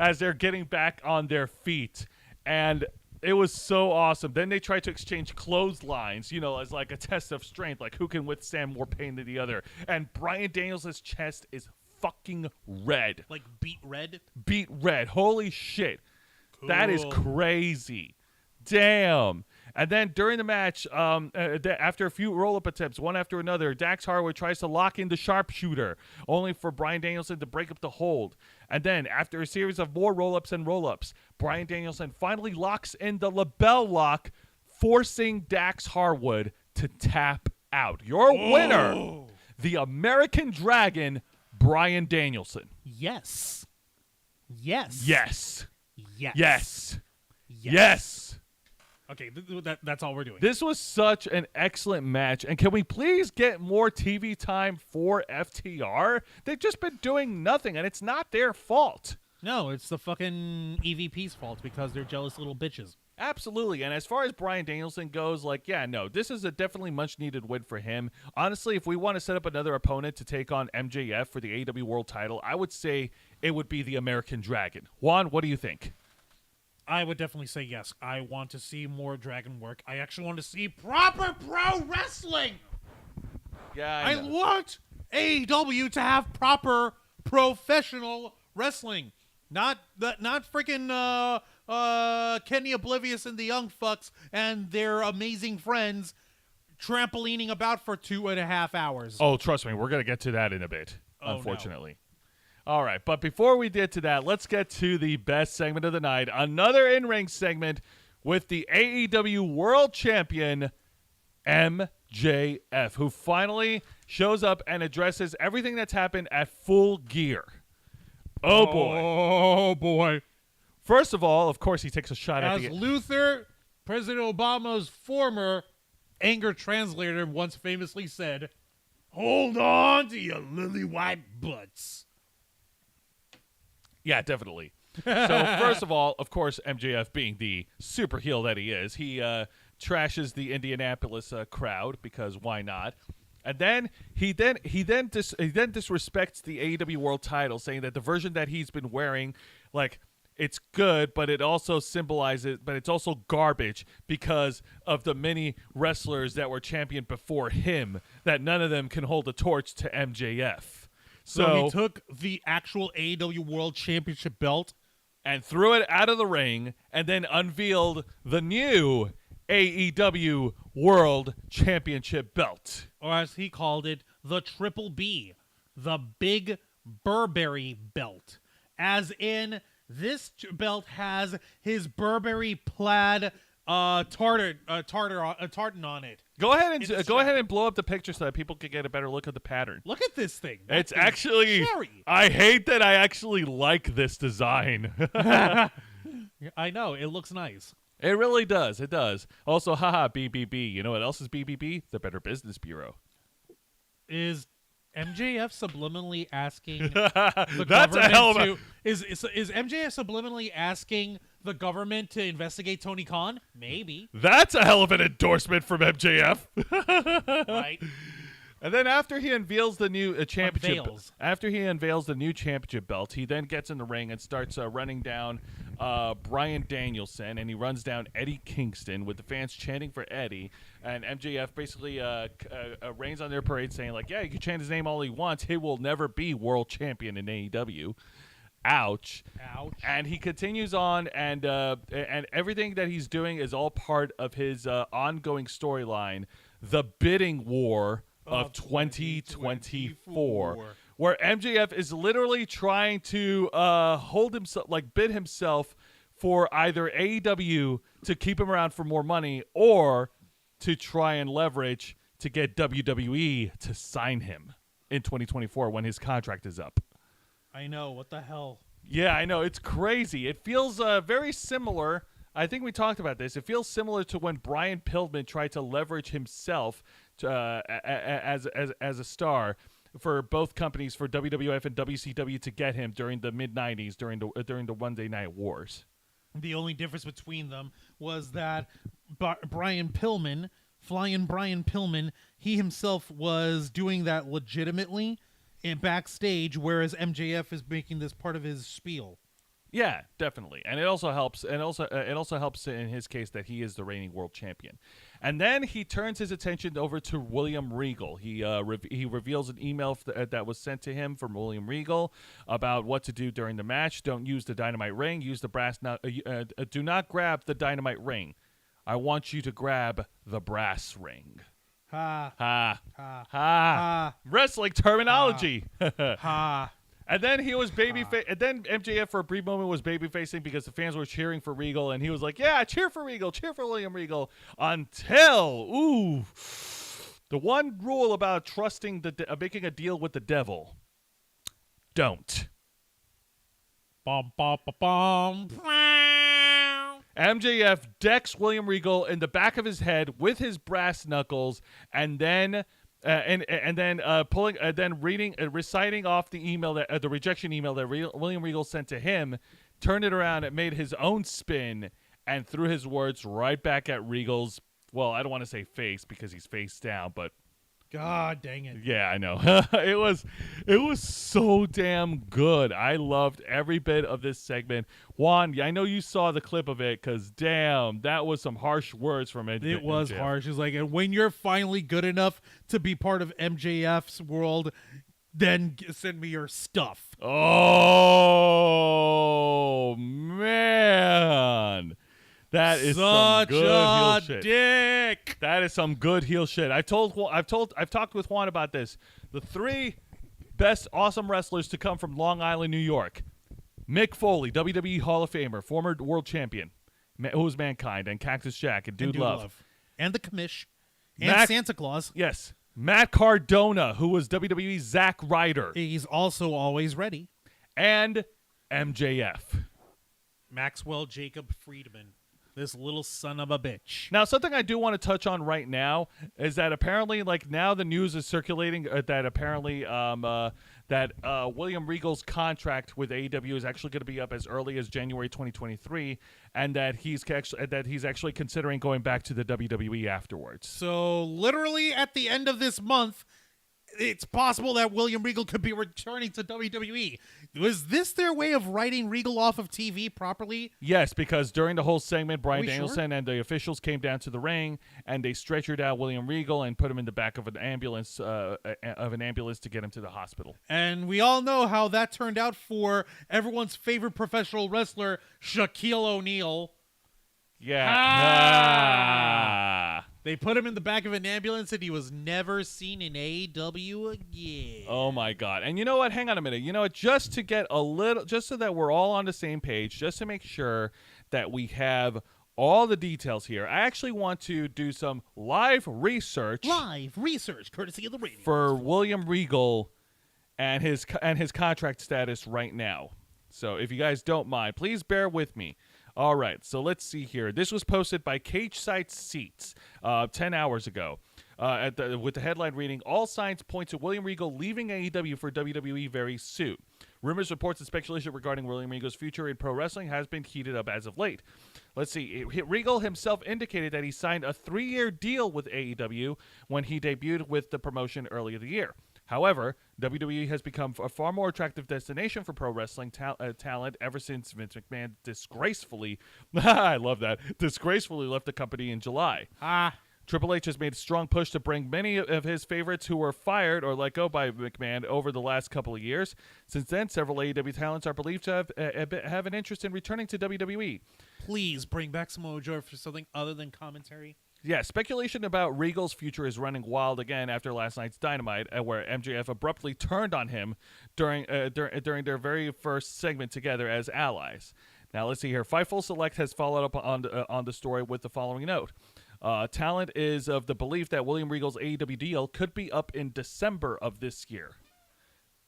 as they're getting back on their feet, and it was so awesome. Then they tried to exchange clotheslines, as like a test of strength, like who can withstand more pain than the other. And Bryan Danielson's chest is fucking red. Like beet red? Beet red. Holy shit. Cool. That is crazy. Damn. And then during the match, after a few roll-up attempts, one after another, Dax Harwood tries to lock in the sharpshooter, only for Bryan Danielson to break up the hold. And then, after a series of more roll-ups and roll-ups, Bryan Danielson finally locks in the label lock, forcing Dax Harwood to tap out. Your winner, the American Dragon, Bryan Danielson. Yes. Yes. Yes. Yes. Yes. Yes. Okay, that's all we're doing. This was such an excellent match, and can we please get more TV time for FTR? They've just been doing nothing, and it's not their fault. No, it's the fucking EVP's fault because they're jealous little bitches. Absolutely, and as far as Bryan Danielson goes, this is a definitely much-needed win for him. Honestly, if we want to set up another opponent to take on MJF for the AEW World title, I would say it would be the American Dragon. Juan, what do you think? I would definitely say yes. I want to see more Dragon work. I actually want to see proper pro wrestling. Yeah, I want AEW to have proper professional wrestling. Not freaking Kenny Oblivious and the Young Fucks and their amazing friends trampolining about for 2.5 hours. Oh, trust me, we're going to get to that in a bit, Oh, unfortunately. No. All right, but before we get to that, let's get to the best segment of the night, another in-ring segment with the AEW World Champion, MJF, who finally shows up and addresses everything that's happened at Full Gear. Oh, boy. Oh, boy. First of all, of course, he takes a shot at As the... Luther, President Obama's former anger translator, once famously said, "Hold on to your lily white butts." Yeah, definitely. So, first of all, of course, MJF being the super heel that he is, he trashes the Indianapolis crowd because why not? And then he disrespects the AEW World Title, saying that the version that he's been wearing, it's good, but it also symbolizes, but it's also garbage because of the many wrestlers that were championed before him, that none of them can hold a torch to MJF. So he took the actual AEW World Championship belt and threw it out of the ring and then unveiled the new AEW World Championship belt. Or as he called it, the Triple B, the Big Burberry belt. As in, this belt has his Burberry plaid tartan on it. Go ahead and blow up the picture so that people can get a better look at the pattern. Look at this thing. It's actually cherry. I hate that I actually like this design. I know, it looks nice. It really does. It does. Also, haha, BBB. You know what else is BBB? The Better Business Bureau. Is MJF subliminally asking That's government a hell of a... to is MJF subliminally asking the government to investigate Tony Khan? Maybe. That's a hell of an endorsement from MJF. Right. And then after he unveils the new championship, belt, he then gets in the ring and starts running down Bryan Danielson, and he runs down Eddie Kingston with the fans chanting for Eddie. And MJF basically rains on their parade, saying yeah, you can chant his name all he wants. He will never be world champion in AEW. Ouch. Ouch. And he continues on, and everything that he's doing is all part of his ongoing storyline, the bidding war of 2024, where MJF is literally trying to hold himself, bid himself for either AEW to keep him around for more money or to try and leverage to get WWE to sign him in 2024 when his contract is up. I know, what the hell? Yeah, I know. It's crazy. It feels very similar. I think we talked about this. It feels similar to when Brian Pillman tried to leverage himself as a star for both companies, for WWF and WCW, to get him during the mid-'90s during the Monday Night Wars. The only difference between them was that Brian Pillman, he himself was doing that legitimately in backstage, whereas MJF is making this part of his spiel. Yeah, definitely, and it also helps. And it also helps in his case that he is the reigning world champion. And then he turns his attention over to William Regal. He reveals an email that was sent to him from William Regal about what to do during the match. Don't use the dynamite ring. Use the brass. Do not grab the dynamite ring. I want you to grab the brass ring. Ha ha ha ha! ha. Wrestling terminology. Ha. And then he was and then MJF for a brief moment was baby facing because the fans were cheering for Regal, and he was like, "Yeah, cheer for Regal, cheer for William Regal." Until the one rule about trusting making a deal with the devil: don't. Bum, bum, bum, bum. MJF decks William Regal in the back of his head with his brass knuckles, and then reciting off the email that the rejection email that William Regal sent to him, turned it around and made his own spin and threw his words right back at Regal's. Well, I don't want to say face because he's face down, but God dang it. yeah, I know. It was so damn good. I loved every bit of this segment. Juan, I know you saw the clip of it because damn, that was some harsh words from it. It was MJF. harsh. It's like, and when you're finally good enough to be part of MJF's world, then send me your stuff. Oh man. That is such some good a heel shit. dick. That is some good heel shit. I've talked with Juan about this. The 3 best awesome wrestlers to come from Long Island, New York. Mick Foley, WWE Hall of Famer, former world champion, who was Mankind, and Cactus Jack, and Dude Love. And the Commish. And Santa Claus. Yes. Matt Cardona, who was WWE Zack Ryder. He's also always ready. And MJF. Maxwell Jacob Friedman. This little son of a bitch. Now, something I do want to touch on right now is that apparently, like, now the news is circulating that apparently William Regal's contract with AEW is actually going to be up as early as January 2023, and that he's actually considering going back to the WWE afterwards. So, literally at the end of this month, it's possible that William Regal could be returning to WWE. Was this their way of writing Regal off of TV properly? Yes, because during the whole segment, Bryan we Danielson and the officials came down to the ring and they stretchered out William Regal and put him in the back of an ambulance to get him to the hospital. And we all know how that turned out for everyone's favorite professional wrestler, Shaquille O'Neal. Yeah. Ah! They put him in the back of an ambulance and he was never seen in AEW again. Oh my God. And you know what? Hang on a minute. You know what? Just so that we're all on the same page, just to make sure that we have all the details here, I actually want to do some live research. Courtesy of the radio. For William Regal and his contract status right now. So if you guys don't mind, please bear with me. All right, so let's see here. This was posted by Cage Side Seats 10 hours ago with the headline reading, "All signs point to William Regal leaving AEW for WWE very soon. Rumors, reports, and speculation regarding William Regal's future in pro wrestling has been heated up as of late." Let's see. Regal himself indicated that he signed a 3-year deal with AEW when he debuted with the promotion earlier the year. However, WWE has become a far more attractive destination for pro wrestling talent ever since Vince McMahon disgracefully left the company in July. Triple H has made a strong push to bring many of his favorites who were fired or let go by McMahon over the last couple of years. Since then, several AEW talents are believed to have an interest in returning to WWE. Please bring back Samoa Joe for something other than commentary. Yeah, speculation about Regal's future is running wild again after last night's Dynamite, where MJF abruptly turned on him during their very first segment together as allies. Now, let's see here. Fightful Select has followed up on the story with the following note. Talent is of the belief that William Regal's AEW deal could be up in December of this year.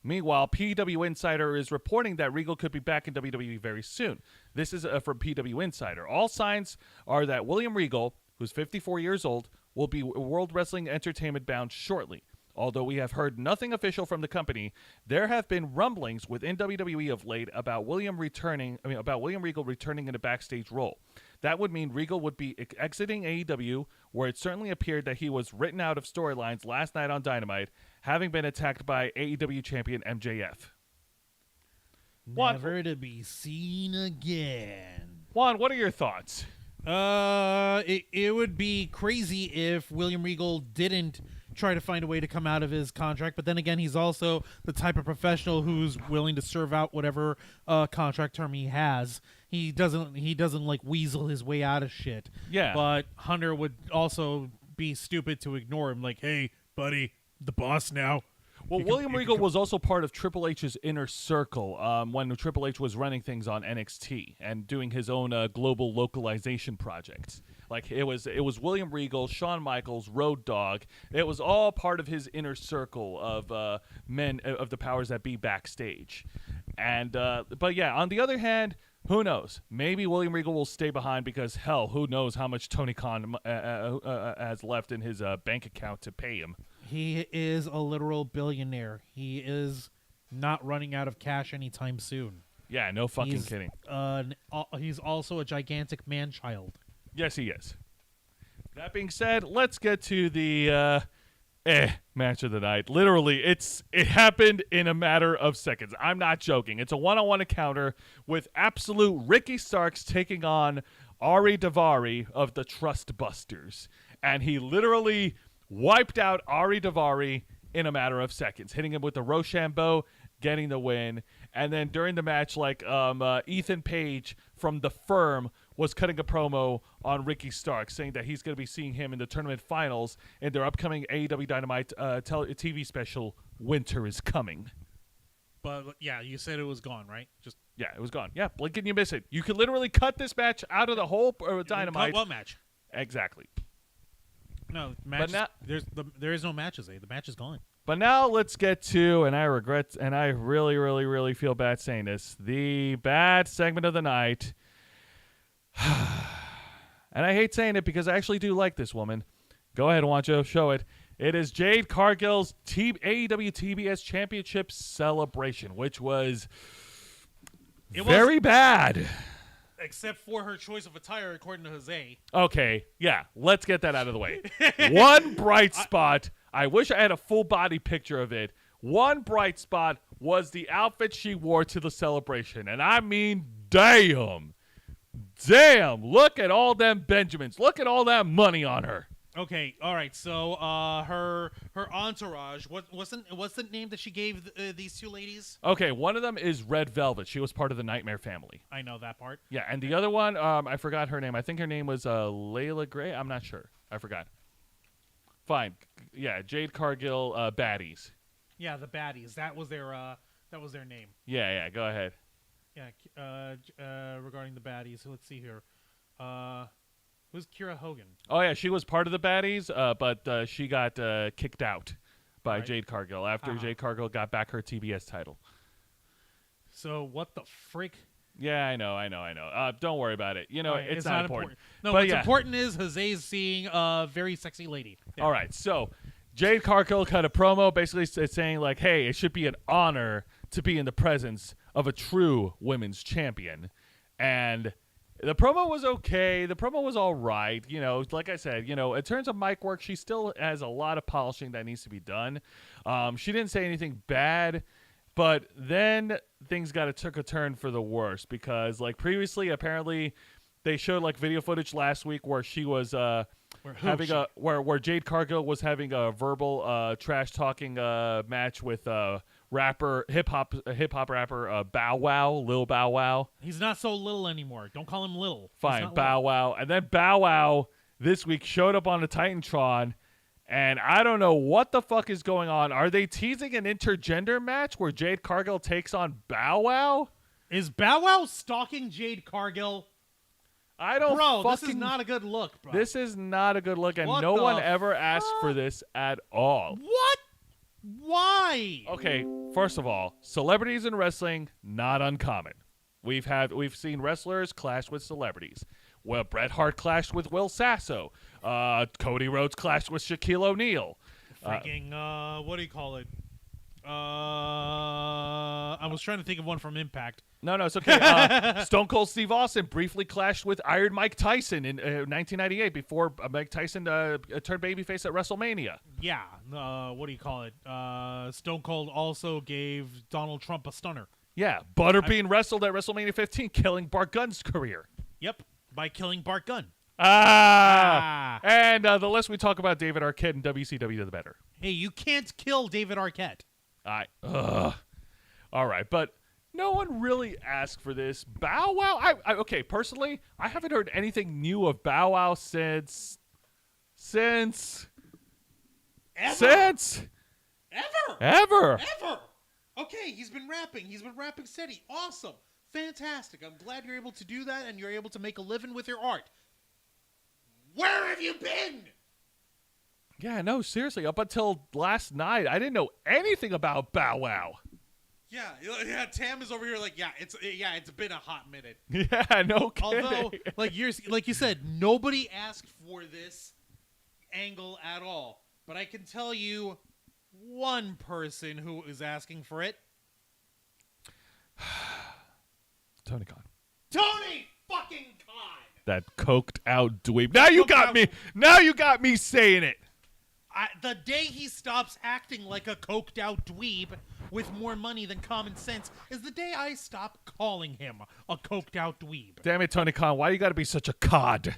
Meanwhile, PW Insider is reporting that Regal could be back in WWE very soon. This is from PW Insider. All signs are that William Regal, who's 54 years old, will be World Wrestling Entertainment bound shortly. Although we have heard nothing official from the company, there have been rumblings within WWE of late about William Regal returning in a backstage role. That would mean Regal would be exiting AEW, where it certainly appeared that he was written out of storylines last night on Dynamite, having been attacked by AEW champion MJF. Never to be seen again. Juan, what are your thoughts? It would be crazy if William Regal didn't try to find a way to come out of his contract, but then again, he's also the type of professional who's willing to serve out whatever contract term he has. He doesn't like weasel his way out of shit. Yeah. But Hunter would also be stupid to ignore him, like, "Hey, buddy, the boss now." Well, William Regal was also part of Triple H's inner circle when Triple H was running things on NXT and doing his own global localization projects. Like it was William Regal, Shawn Michaels, Road Dogg. It was all part of his inner circle of men of the powers that be backstage. And but yeah, on the other hand, Who knows? Maybe William Regal will stay behind because, hell, who knows how much Tony Khan has left in his bank account to pay him. He is a literal billionaire. He is not running out of cash anytime soon. Yeah, no fucking kidding. He's also a gigantic man-child. Yes, he is. That being said, let's get to the match of the night. Literally, it happened in a matter of seconds. I'm not joking. It's a one-on-one encounter with absolute Ricky Starks taking on Ari Daivari of the Trust Busters. And he literally wiped out Ari Daivari in a matter of seconds, hitting him with the Rochambeau, getting the win. And then during the match, Ethan Page from The Firm was cutting a promo on Ricky Starks, saying that he's going to be seeing him in the tournament finals in their upcoming AEW Dynamite TV special, Winter is Coming. But, yeah, you said it was gone, right? Yeah, it was gone. Yeah, blink and you miss it. You could literally cut this match out of the whole Dynamite. Cut what match? Exactly. No, match. There is no matches. The match is gone. But now let's get to, and I really, really, really feel bad saying this, the bad segment of the night. And I hate saying it because I actually do like this woman. Go ahead, Wancho, show it. It is Jade Cargill's AEW TBS Championship celebration, which was very bad. Except for her choice of attire, according to Jose. Okay, yeah, let's get that out of the way. One bright spot, I wish I had a full body picture of it. One bright spot was the outfit she wore to the celebration. And I mean, damn, look at all them Benjamins. Look at all that money on her. Okay, all right. So her entourage. What's the name that she gave these two ladies? Okay, one of them is Red Velvet. She was part of the Nightmare family. I know that part. Yeah, and the other one, I forgot her name. I think her name was Layla Gray. I'm not sure. I forgot. Fine. Yeah, Jade Cargill, baddies. Yeah, the baddies. That was their name. Yeah. Go ahead. Yeah. Regarding the baddies, so let's see here. Who's Kira Hogan? Oh, yeah, she was part of the baddies, but she got kicked out by Jade Cargill after Jade Cargill got back her TBS title. So what the frick? Yeah, I know. Don't worry about it. You know, it's not important. No, what's important is Jose's seeing a very sexy lady. There. All right, so Jade Cargill cut a promo basically saying, like, hey, it should be an honor to be in the presence of a true women's champion. And the promo was okay. The promo was all right. You know, like I said, you know, in terms of mic work, she still has a lot of polishing that needs to be done. She didn't say anything bad, but then things took a turn for the worse because, like, previously, apparently, they showed, like, video footage last week where she was where Jade Cargill was having a verbal trash talking match with hip hop rapper Bow Wow, Lil Bow Wow. He's not so little anymore. Don't call him little. Fine, Bow Wow. And then Bow Wow this week showed up on the Titantron, and I don't know what the fuck is going on. Are they teasing an intergender match where Jade Cargill takes on Bow Wow? Is Bow Wow stalking Jade Cargill? I don't this is not a good look, bro. This is not a good look, and no one ever asked for this at all. What? Why? Okay, first of all, celebrities in wrestling, not uncommon. We've seen wrestlers clash with celebrities. Well, Bret Hart clashed with Will Sasso. Cody Rhodes clashed with Shaquille O'Neal. Freaking, what do you call it? I was trying to think of one from Impact. No, it's okay. Stone Cold Steve Austin briefly clashed with Iron Mike Tyson in 1998 before Mike Tyson turned babyface at WrestleMania. Yeah. What do you call it? Stone Cold also gave Donald Trump a stunner. Yeah. Butterbean wrestled at WrestleMania 15, killing Bart Gunn's career. Yep. By killing Bart Gunn. And the less we talk about David Arquette in WCW, the better. Hey, you can't kill David Arquette. All right, but no one really asked for this. Bow Wow, okay, personally, I haven't heard anything new of Bow Wow since ever. Okay, he's been rapping steady. Awesome. Fantastic. I'm glad you're able to do that and you're able to make a living with your art. Where have you been? Yeah, no, seriously. Up until last night, I didn't know anything about Bow Wow. Yeah. Tam is over here like, it's been a hot minute. Yeah, no kidding. Although, like you said, nobody asked for this angle at all. But I can tell you one person who is asking for it. Tony Khan. Tony fucking Khan. That coked out dweeb. Now you got me. Now you got me saying it. The day he stops acting like a coked out dweeb with more money than common sense is the day I stop calling him a coked out dweeb. Damn it, Tony Khan. Why you got to be such a cod?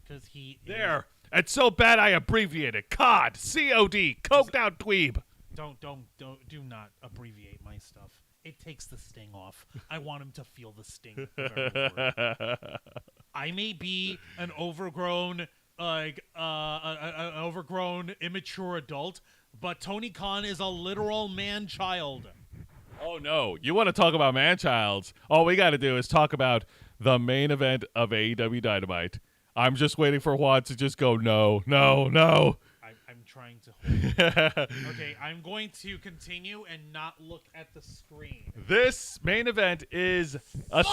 Because he There. It's so bad I abbreviated. COD. C-O-D. Coked out dweeb. Do not abbreviate my stuff. It takes the sting off. I want him to feel the sting of every word. I may be an overgrown, immature adult, but Tony Khan is a literal man-child. Oh, no. You want to talk about man-childs? All we got to do is talk about the main event of AEW Dynamite. I'm just waiting for Juan to just go, no. I'm trying to hold. Okay, I'm going to continue and not look at the screen. This main event is a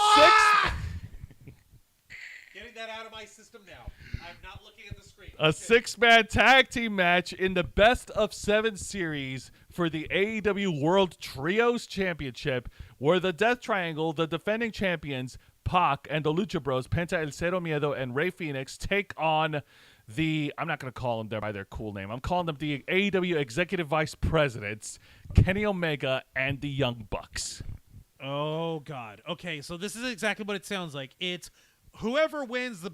Getting that out of my system now. I'm not looking at the screen. a six-man tag team match in the Best of 7 series for the AEW World Trios Championship, where the Death Triangle, the defending champions, Pac, and the Lucha Bros, Penta El Cero Miedo, and Rey Fenix, take on the, I'm not going to call them by their cool name, I'm calling them the AEW Executive Vice Presidents, Kenny Omega and the Young Bucks. Oh, God. Okay, so this is exactly what it sounds like. It's whoever wins the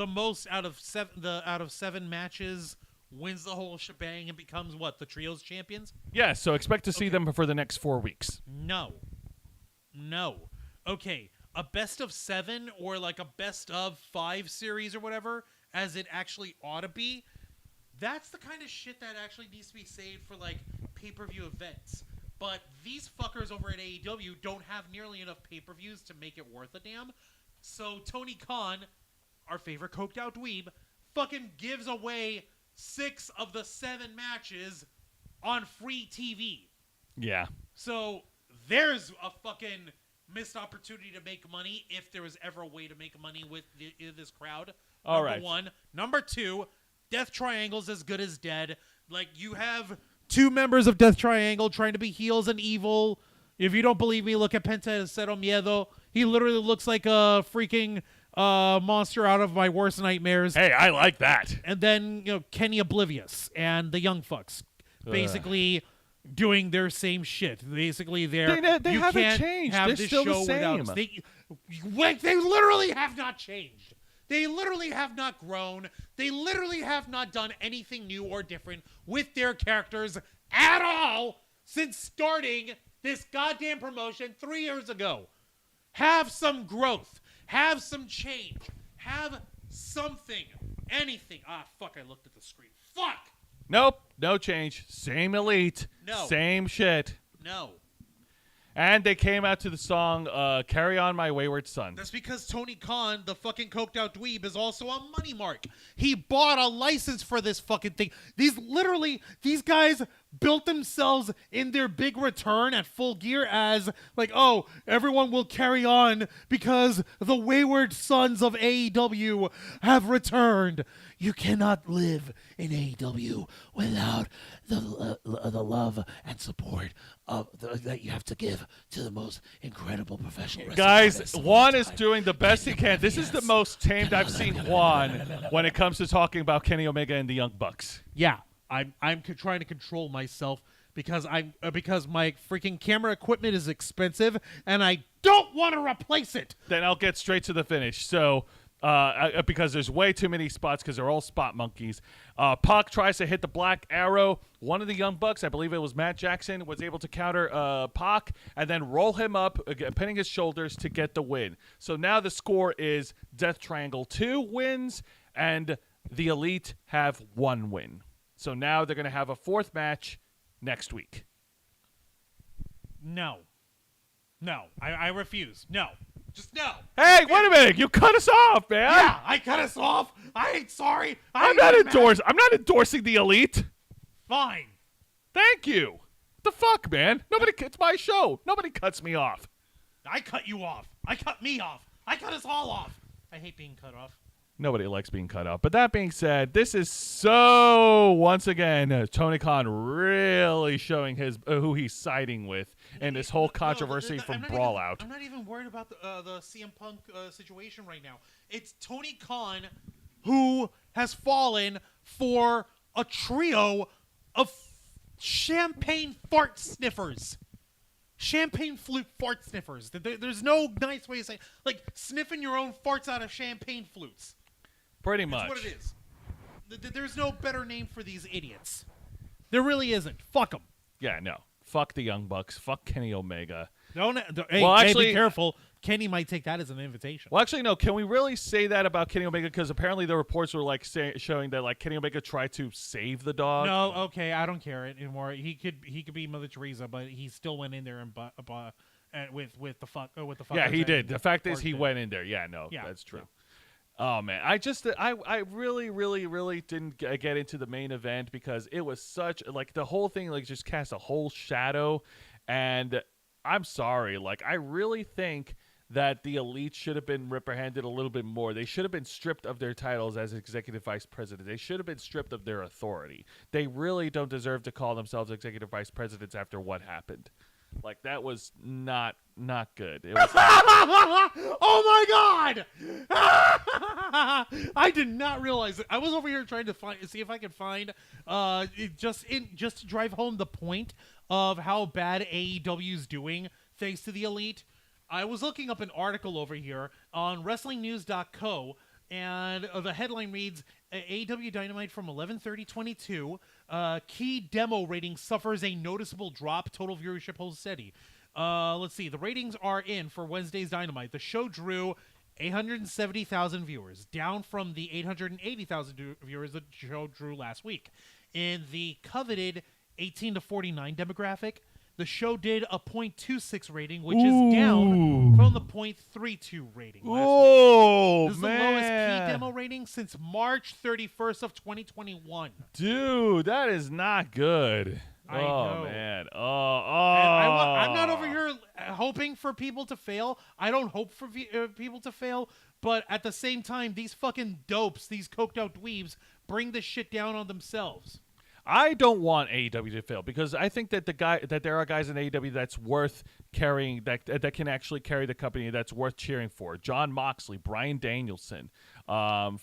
most out of seven matches wins the whole shebang and becomes what, the Trios champions? Yeah, so expect to see them for the next 4 weeks. No. Okay, a best of 7 or like a best of 5 series or whatever, as it actually ought to be. That's the kind of shit that actually needs to be saved for like pay-per-view events. But these fuckers over at AEW don't have nearly enough pay-per-views to make it worth a damn. So Tony Khan, our favorite coked out dweeb, fucking gives away 6 of the 7 matches on free TV. Yeah. So there's a fucking missed opportunity to make money if there was ever a way to make money with this crowd. All Number right. 1. Number 2, Death Triangle's as good as dead. Like, you have 2 members of Death Triangle trying to be heels and evil. If you don't believe me, look at Penta El Cero Miedo. He literally looks like a freaking monster out of my worst nightmares. Hey, I like that. And then, Kenny Oblivious and the Young Fucks basically doing their same shit. Basically, They you haven't can't changed. have They're this still the show without same. they literally have not changed. They literally have not grown. They literally have not done anything new or different with their characters at all since starting this goddamn promotion 3 years ago. Have some growth. Have some change. Have something. Anything. Ah, fuck, I looked at the screen. Fuck! Nope, no change. Same elite. No. Same shit. No. And they came out to the song Carry On My Wayward Son. That's because Tony Khan, the fucking coked out dweeb, is also a money mark. He bought a license for this fucking thing. These guys built themselves in their big return at Full Gear as like, oh, everyone will carry on because the wayward sons of AEW have returned. You cannot live in AEW without the love and support that you have to give to the most incredible professional wrestling Guys, artists of Juan all is time. doing the best he can. This is the most tamed I've seen Juan when it comes to talking about Kenny Omega and the Young Bucks. Yeah, I'm trying to control myself because because my freaking camera equipment is expensive and I don't want to replace it. Then I'll get straight to the finish. So, because there's way too many spots because they're all spot monkeys. Pac tries to hit the Black Arrow. One of the Young Bucks, I believe it was Matt Jackson, was able to counter Pac and then roll him up, pinning his shoulders to get the win. So now the score is Death Triangle 2 wins and the Elite have 1 win. So now they're going to have a 4th match next week. No, I refuse. No, just no. Hey, wait a minute! You cut us off, man. Yeah, I cut us off. I ain't sorry. I'm not endorsing the Elite. Fine. Thank you. The fuck, man? It's my show. Nobody cuts me off. I cut you off. I cut me off. I cut us all off. I hate being cut off. Nobody likes being cut off. But that being said, this is so, once again, Tony Khan really showing his who he's siding with in this whole controversy from Brawl Out. I'm not even worried about the CM Punk situation right now. It's Tony Khan Who has fallen for a trio of champagne fart sniffers. Champagne flute fart sniffers. There's no nice way to say, like, sniffing your own farts out of champagne flutes. Pretty much. That's what it is. There's no better name for these idiots. There really isn't. Fuck them. Yeah, no. Fuck the Young Bucks. Fuck Kenny Omega. Hey, Well, actually- be careful. Kenny might take that as an invitation. Well, actually, no. Can we really say that about Kenny Omega? Because apparently the reports were like showing that like Kenny Omega tried to save the dog. No, okay, I don't care anymore. He could be Mother Teresa, but he still went in there and with the fuck. Yeah, he did. The fact is, he did. went in there. Yeah, no, Yeah, that's true. Oh man, I really, really, really didn't get into the main event because it was such like the whole thing like just cast a whole shadow, and I'm sorry, like I really think that the Elite should have been reprehended a little bit more. They should have been stripped of their titles as executive vice president. They should have been stripped of their authority. They really don't deserve to call themselves executive vice presidents after what happened. Like that was not good. It was Oh my god! I did not realize it. I was over here trying to see if I could find just to drive home the point of how bad AEW's doing thanks to the Elite. I was looking up an article over here on WrestlingNews.co, and the headline reads, AEW Dynamite from 11/30/22, key demo rating suffers a noticeable drop, total viewership holds steady. Let's see, the ratings are in for Wednesday's Dynamite. The show drew 870,000 viewers, down from the 880,000 viewers the show drew last week. In the coveted 18 to 49 demographic, the show did a .26 rating, which is down from the .32 rating last week. This is the lowest key demo rating since March 31st of 2021. Dude, that is not good. I know. Man. And I'm not over here hoping for people to fail. I don't hope for people to fail, but at the same time, these fucking dopes, these coked out dweebs, bring this shit down on themselves. I don't want AEW to fail because I think that there are guys in AEW that's worth carrying, that can actually carry the company, that's worth cheering for. John Moxley, Bryan Danielson, Claudio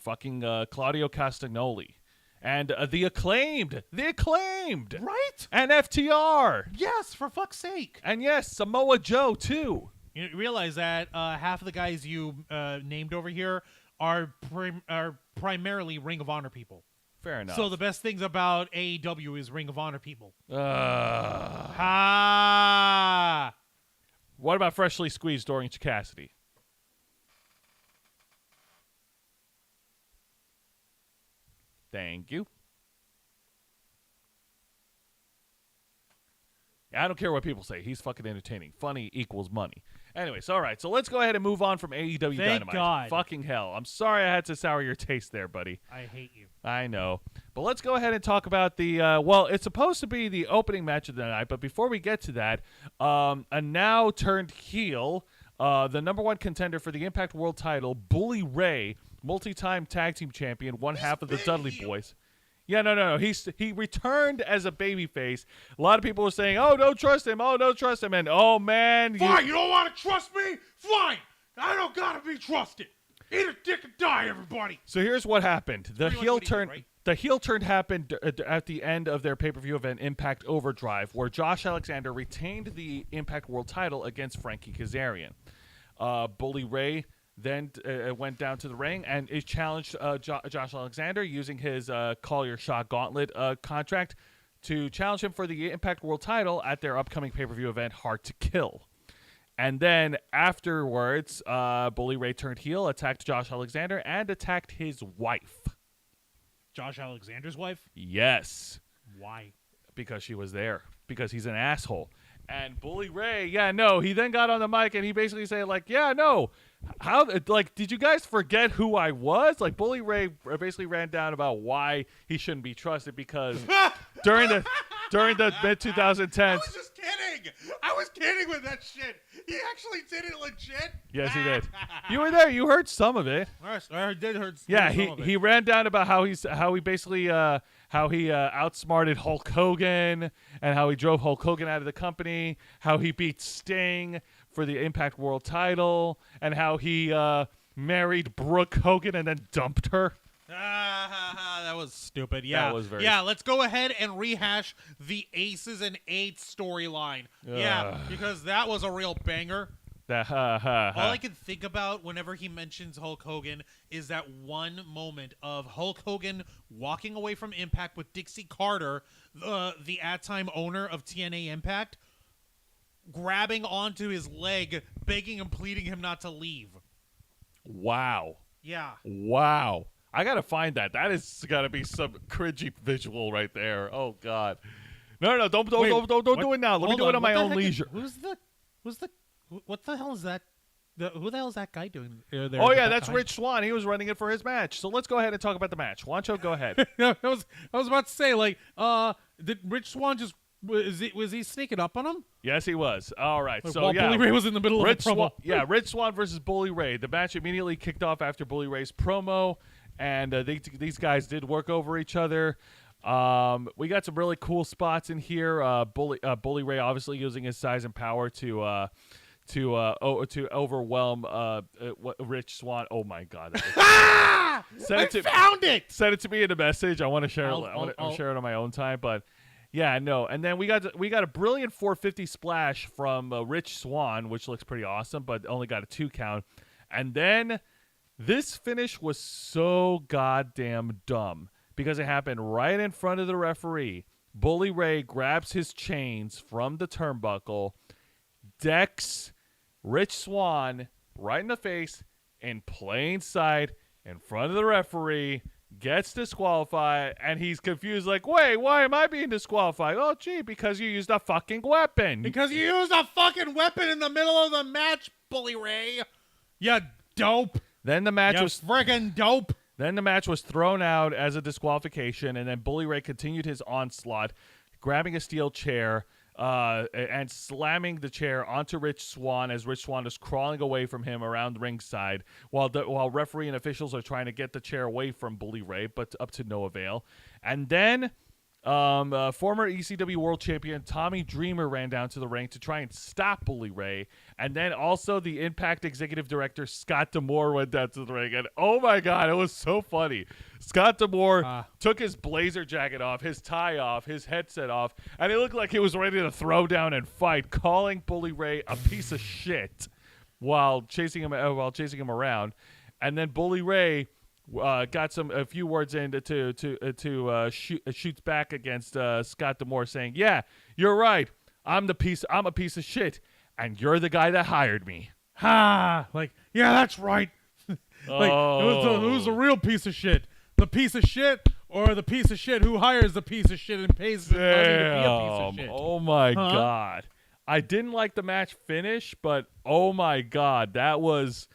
Castagnoli, and the acclaimed, Right? and FTR, Yes, for fuck's sake. and yes, Samoa Joe too. You realize that half of the guys you named over here are primarily Ring of Honor people. Fair enough. So the best things about AEW is Ring of Honor people. What Ha! about Freshly Squeezed Orange Cassidy? Thank you. I don't care what people say. He's fucking entertaining. Funny equals money. Anyways, all right. So let's go ahead and move on from AEW Thank Dynamite. God. Fucking hell. I'm sorry I had to sour your taste there, buddy. I hate you. I know. But let's go ahead and talk about the, well, it's supposed to be the opening match of the night. But before we get to that, a now turned heel, the number one contender for the Impact World title, Bully Ray, multi-time tag team champion, one half of the Dudley Boys. Yeah, no. He returned as a babyface. A lot of people were saying, "Oh, don't trust him. Oh, don't trust him." And oh man, Fine, you don't want to trust me? Fine. I don't gotta be trusted. Eat a dick and die, everybody. So here's what happened. The pretty much heel what he did, turn. right? The heel turn happened at the end of their pay-per-view event, Impact Overdrive, where Josh Alexander retained the Impact World title against Frankie Kazarian. Bully Ray then went down to the ring and is challenged Josh Alexander using his Call Your Shot Gauntlet contract to challenge him for the Impact World title at their upcoming pay-per-view event, Hard to Kill. And then afterwards, Bully Ray turned heel, attacked Josh Alexander, and attacked his wife. Josh Alexander's wife? Yes. Why? Because she was there. Because he's an asshole. And Bully Ray, he then got on the mic and he basically said, did you guys forget who I was? Like, Bully Ray basically ran down about why he shouldn't be trusted because during the during the mid I 2010s. was just kidding. I was kidding with that shit. He actually did it legit. Yes, he did. You were there. You heard some of it. I did heard. Yeah, some of it. he ran down about how he basically outsmarted Hulk Hogan and how he drove Hulk Hogan out of the company, how he beat Sting for the Impact World title, and how he married Brooke Hogan and then dumped her. That was stupid. Yeah, That was very yeah. Let's go ahead and rehash the Aces and Eights storyline. Yeah, because that was a real banger. That All I can think about whenever he mentions Hulk Hogan is that one moment of Hulk Hogan walking away from Impact with Dixie Carter, the at-time owner of TNA Impact, grabbing onto his leg, begging and pleading him not to leave. Wow. Yeah. Wow. I gotta find that. That is gotta be some cringy visual right there. Oh God. No, don't do it now. Let me do it on my own leisure. What the hell is that? Who the hell is that guy doing there? Oh yeah, that's Rich Swann. He was running it for his match. So let's go ahead and talk about the match. Juancho, go ahead. I was about to say, like, did Rich Swann just was he sneaking up on him? Yes, he was. All right. Like, So while yeah, Bully Ray was in the middle Rich of a promo. Swann, Rich Swann versus Bully Ray. The match immediately kicked off after Bully Ray's promo, and these guys did work over each other. We got some really cool spots in here. Bully Ray obviously using his size and power to overwhelm Rich Swann. Oh my God! Found it. Send it to me in a message. I want to share. I'll share it on my own time, but. Yeah, no, and then we got a brilliant 450 splash from Rich Swann, which looks pretty awesome, but only got a 2 count. And then this finish was so goddamn dumb because it happened right in front of the referee. Bully Ray grabs his chains from the turnbuckle, decks Rich Swann right in the face in plain sight in front of the referee. Gets disqualified, and he's confused, like, wait, why am I being disqualified? Oh, gee, because you used a fucking weapon. Because you used a fucking weapon in the middle of the match, Bully Ray. You dope. Then the match was friggin' dope. Then the match was thrown out as a disqualification, and then Bully Ray continued his onslaught, grabbing a steel chair and slamming the chair onto Rich Swann as Rich Swann is crawling away from him around ringside while referee and officials are trying to get the chair away from Bully Ray, but up to no avail. And then former ECW World Champion Tommy Dreamer ran down to the ring to try and stop Bully Ray. And then also the Impact Executive Director Scott D'Amore went down to the ring. And oh my God, it was so funny. Scott D'Amore took his blazer jacket off, his tie off, his headset off, and it looked like he was ready to throw down and fight, calling Bully Ray a piece of shit while chasing him around. And then Bully Ray got a few words in to shoots back against Scott D'Amore, saying, "Yeah, you're right. I'm a piece of shit, and you're the guy that hired me." Like, yeah, that's right. Like, who's the real piece of shit? The piece of shit, or the piece of shit who hires the piece of shit and pays the money to be a piece of shit? Oh my God. I didn't like the match finish, but oh my God, that was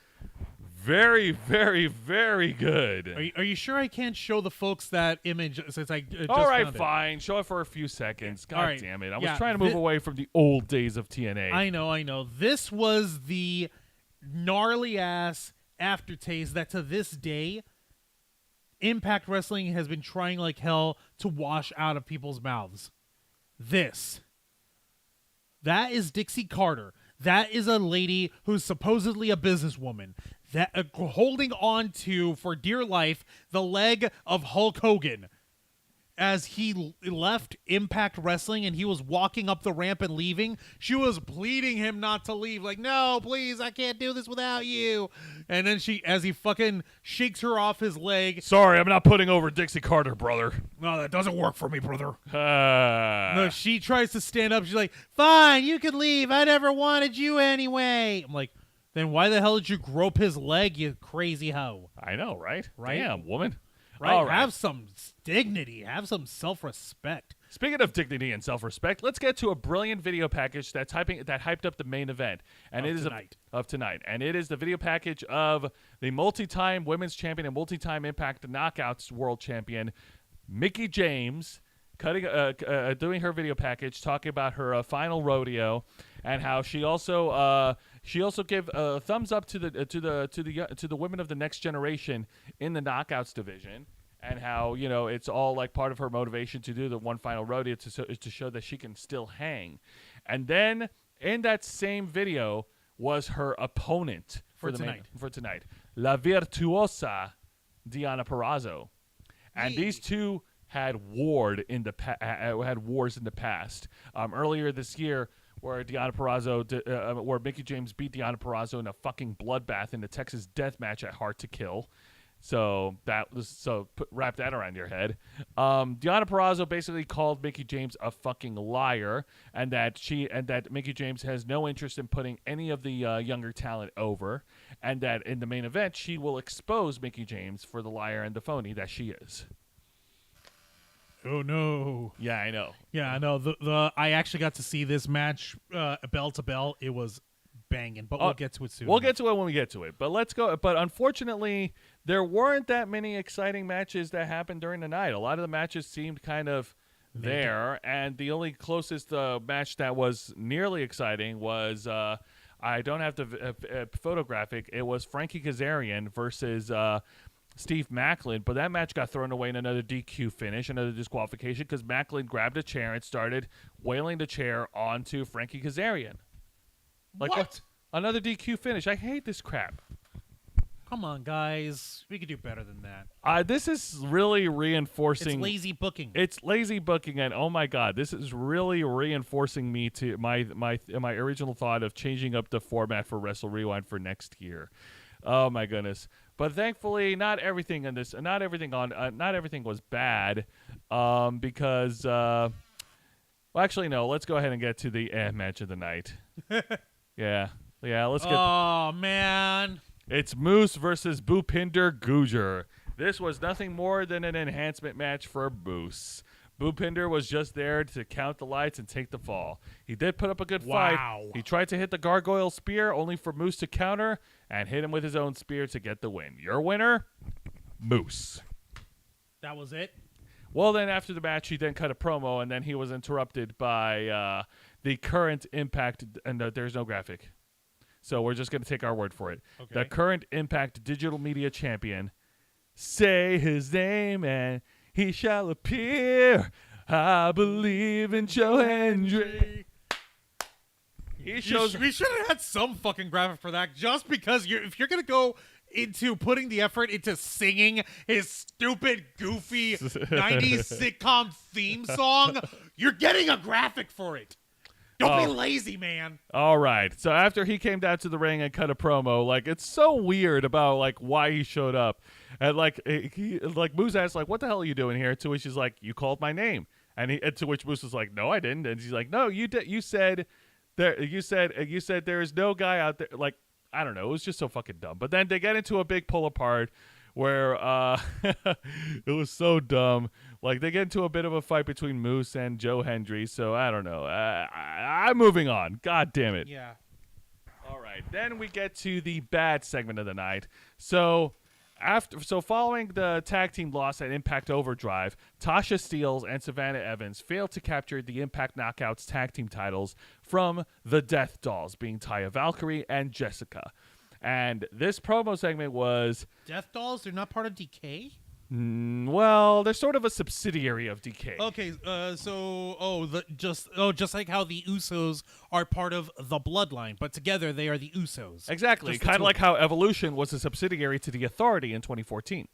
very, very, very good. Are you sure I can't show the folks that image since I just All right, found it? fine. Show it for a few seconds. God right. damn it. I was Yeah, trying to move away from the old days of TNA. I know. This was the gnarly-ass aftertaste that to this day, Impact Wrestling has been trying like hell to wash out of people's mouths. That is Dixie Carter. That is a lady who's supposedly a businesswoman that holding on to, for dear life, the leg of Hulk Hogan as he left Impact Wrestling and he was walking up the ramp and leaving. She was pleading him not to leave, like, no, please, I can't do this without you. And then as he fucking shakes her off his leg. Sorry, I'm not putting over Dixie Carter, brother. No, that doesn't work for me, brother. No, she tries to stand up. She's like, fine, you can leave. I never wanted you anyway. I'm like, then why the hell did you grope his leg, you crazy hoe? I know, right? Right? Damn, woman. Right? All right. Have some dignity. Have some self-respect. Speaking of dignity and self-respect, let's get to a brilliant video package that hyped up the main event, and it is of tonight. And it is the video package of the multi-time women's champion and multi-time Impact Knockouts world champion Mickie James doing her video package talking about her final rodeo, and how she also gave a thumbs up to the women of the next generation in the knockouts division, and how it's all like part of her motivation to do the one final rodeo to show that she can still hang. And then in that same video was her opponent for tonight, La Virtuosa Deonna Purrazzo, and these two had wars in the past. Earlier this year, where Deonna Purrazzo, where Mickie James beat Deonna Purrazzo in a fucking bloodbath in the Texas Death Match at Hard to Kill. So wrap that around your head. Deonna Purrazzo basically called Mickie James a fucking liar, and that Mickie James has no interest in putting any of the younger talent over, and that in the main event she will expose Mickie James for the liar and the phony that she is. Oh no! Yeah, I know. Yeah, I know. I actually got to see this match bell to bell. It was banging, but we'll get to it soon. We'll get to it when we get to it. But let's go. But unfortunately, there weren't that many exciting matches that happened during the night. A lot of the matches seemed kind of there, and the only closest match that was nearly exciting was I don't have to photographic. It was Frankie Kazarian versus Steve Macklin, but that match got thrown away in another DQ finish, another disqualification, because Macklin grabbed a chair and started wailing the chair onto Frankie Kazarian. Like what? Another DQ finish. I hate this crap. Come on, guys. We could do better than that. This is really reinforcing. It's lazy booking. It's lazy booking, and oh my god, this is really reinforcing me to my original thought of changing up the format for Wrestle Rewind for next year. Oh my goodness. But thankfully, not everything was bad, because well, actually no. Let's go ahead and get to the match of the night. yeah. Let's get. Oh man. It's Moose versus Bhupinder Gujjar. This was nothing more than an enhancement match for Moose. Bhupinder was just there to count the lights and take the fall. He did put up a good fight. He tried to hit the gargoyle spear, only for Moose to counter and hit him with his own spear to get the win. Your winner, Moose. That was it? Well, then after the match, he then cut a promo, and then he was interrupted by the current Impact, and there's no graphic. So we're just going to take our word for it. Okay. The current Impact Digital Media Champion, say his name and he shall appear. I believe in Joe Hendry. We should have had some fucking graphic for that, just because if you're going to go into putting the effort into singing his stupid, goofy 90s sitcom theme song, you're getting a graphic for it. Don't be lazy, man. All right. So after he came down to the ring and cut a promo, like, it's so weird about like why he showed up, and like Moose asked like, "What the hell are you doing here?" To which he's like, "You called my name," and to which Moose was like, "No, I didn't," and he's like, "No, you did. You said there. You said there is no guy out there." Like, I don't know. It was just so fucking dumb. But then they get into a big pull apart where it was so dumb. Like, they get into a bit of a fight between Moose and Joe Hendry, so I don't know. I'm moving on. God damn it. Yeah. All right. Then we get to the bad segment of the night. So following the tag team loss at Impact Overdrive, Tasha Steelz and Savannah Evans failed to capture the Impact Knockouts tag team titles from the Death Dolls, being Taya Valkyrie and Jessica. And this promo segment was... Death Dolls? They're not part of DK? Well, they're sort of a subsidiary of DK. Okay, just like how the Usos are part of the Bloodline, but together they are the Usos. Exactly, kind of like how Evolution was a subsidiary to the Authority in 2014.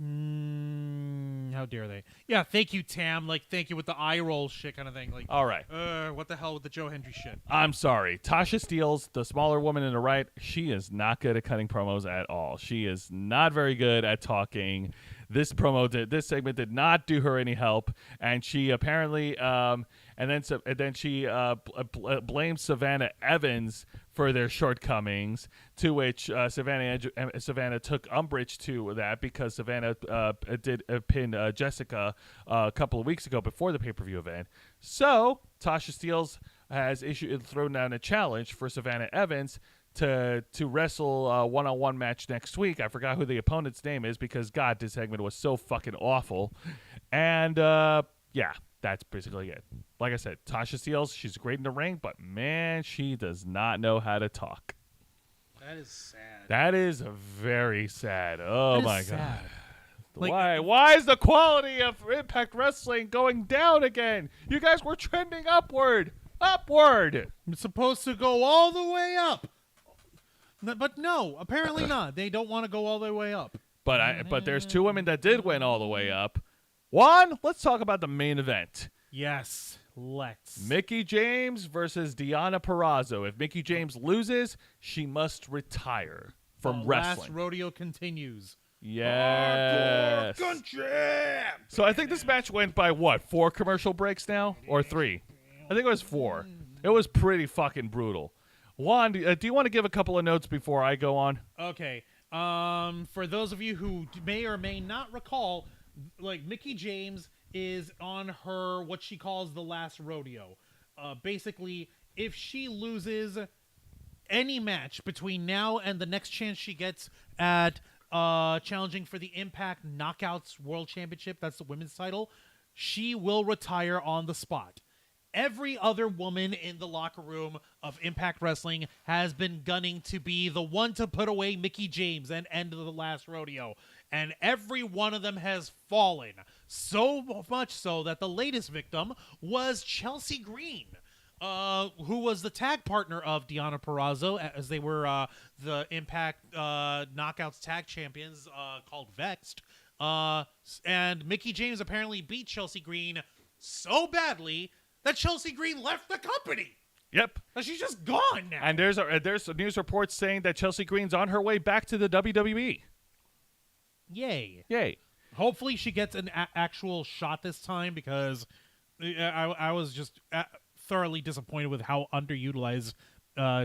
How dare they? Yeah, thank you, Tam. Like, thank you with the eye roll shit kind of thing. Like, all right. What the hell with the Joe Hendry shit? I'm sorry. Tasha Steelz, the smaller woman in the right, she is not good at cutting promos at all. She is not very good at talking. This segment did not do her any help, and she apparently, and then she blamed Savannah Evans for their shortcomings. To which Savannah took umbrage to that, because Savannah did pin Jessica a couple of weeks ago before the pay-per-view event. So Tasha Steelz has thrown down a challenge for Savannah Evans to wrestle a one-on-one match next week. I forgot who the opponent's name is, because God, this segment was so fucking awful. And Yeah, that's basically it. Like I said, Tasha Steelz, she's great in the ring, but man, she does not know how to talk. That is sad. That is very sad. Oh That is my sad. god. Like, Why is the quality of Impact Wrestling going down again? You guys were trending upward. Upward. It's supposed to go all the way up. But no, apparently not. They don't want to go all the way up. But there's two women that did win all the way up. One, let's talk about the main event. Yes, let's. Mickie James versus Deonna Purrazzo. If Mickie James loses, she must retire from The wrestling. last rodeo continues. Yes. So I think this match went by what? 4 commercial breaks now? Or 3? I think it was 4. It was pretty fucking brutal. Juan, do you want to give a couple of notes before I go on? Okay. For those of you who may or may not recall, like Mickie James is on her what she calls the last rodeo. Basically, if she loses any match between now and the next chance she gets at challenging for the Impact Knockouts World Championship, that's the women's title, she will retire on the spot. Every other woman in the locker room of Impact Wrestling has been gunning to be the one to put away Mickie James and end of the last rodeo. And every one of them has fallen. So much so that the latest victim was Chelsea Green, who was the tag partner of Deonna Purrazzo, as they were the Impact Knockouts Tag Champions called Vexed. And Mickie James apparently beat Chelsea Green so badly that Chelsea Green left the company. Yep. And she's just gone now. And there's news reports saying that Chelsea Green's on her way back to the WWE. Yay. Yay. Hopefully she gets an actual shot this time, because I was just thoroughly disappointed with how underutilized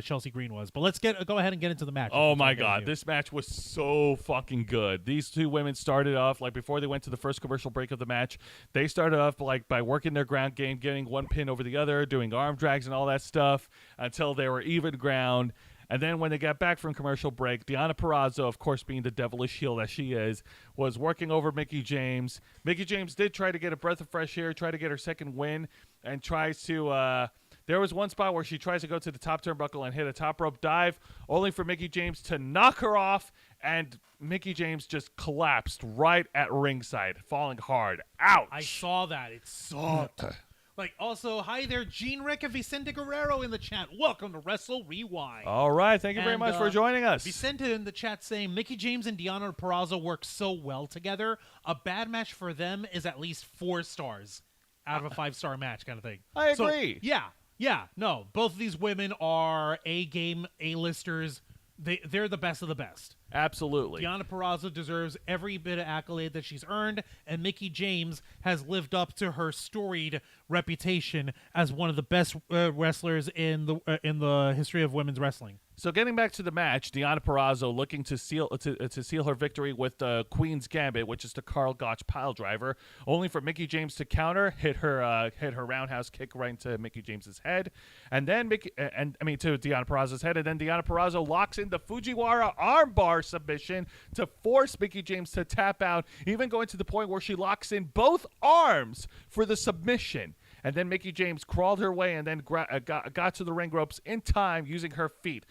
Chelsea Green was. But let's go ahead and get into the match. Oh my god, this match was so fucking good. These two women started off, like, before they went to the first commercial break of the match, they started off like by working their ground game, getting one pin over the other, doing arm drags and all that stuff until they were even ground. And then when they got back from commercial break, Deonna Purrazzo, of course being the devilish heel that she is, was working over Mickie James. Mickie James did try to get a breath of fresh air, try to get her second win, and tries to there was one spot where she tries to go to the top turnbuckle and hit a top rope dive, only for Mickie James to knock her off, and Mickie James just collapsed right at ringside, falling hard. Ouch! I saw that. It sucked. Like, also, hi there, Gene Rick and Vicente Guerrero in the chat. Welcome to Wrestle Rewind. All right, thank you very And, much for joining us. Vicente in the chat saying, Mickie James and Deonna Purrazzo work so well together. A bad match for them is at least 4 stars out of a 5-star match kind of thing. I agree. Yeah, no. Both of these women are A-game A-listers. They're the best of the best. Absolutely. Deonna Purrazzo deserves every bit of accolade that she's earned, and Mickie James has lived up to her storied reputation as one of the best wrestlers in the history of women's wrestling. So getting back to the match, Deonna Purrazzo looking to seal her victory with the Queen's Gambit, which is the Karl Gotch piledriver, only for Mickie James to counter, hit her roundhouse kick right into Mickie James's head, and then to Deonna Purrazzo's head, and then Deonna Purrazzo locks in the Fujiwara armbar submission to force Mickie James to tap out, even going to the point where she locks in both arms for the submission. And then Mickie James crawled her way and then got to the ring ropes in time using her feet.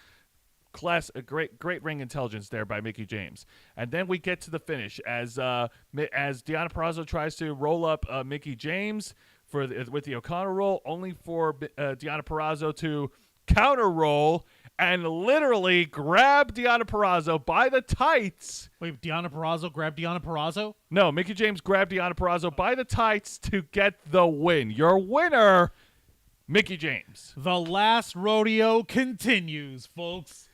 Great ring intelligence there by Mickie James. And then we get to the finish as Deonna Purrazzo tries to roll up Mickie James with the O'Connor roll, only for Deonna Purrazzo to counter roll and literally grab Deonna Purrazzo by the tights. Wait, Deonna Purrazzo grabbed Deonna Purrazzo? No, Mickie James grabbed Deonna Purrazzo by the tights to get the win. Your winner, Mickie James. The last rodeo continues, folks.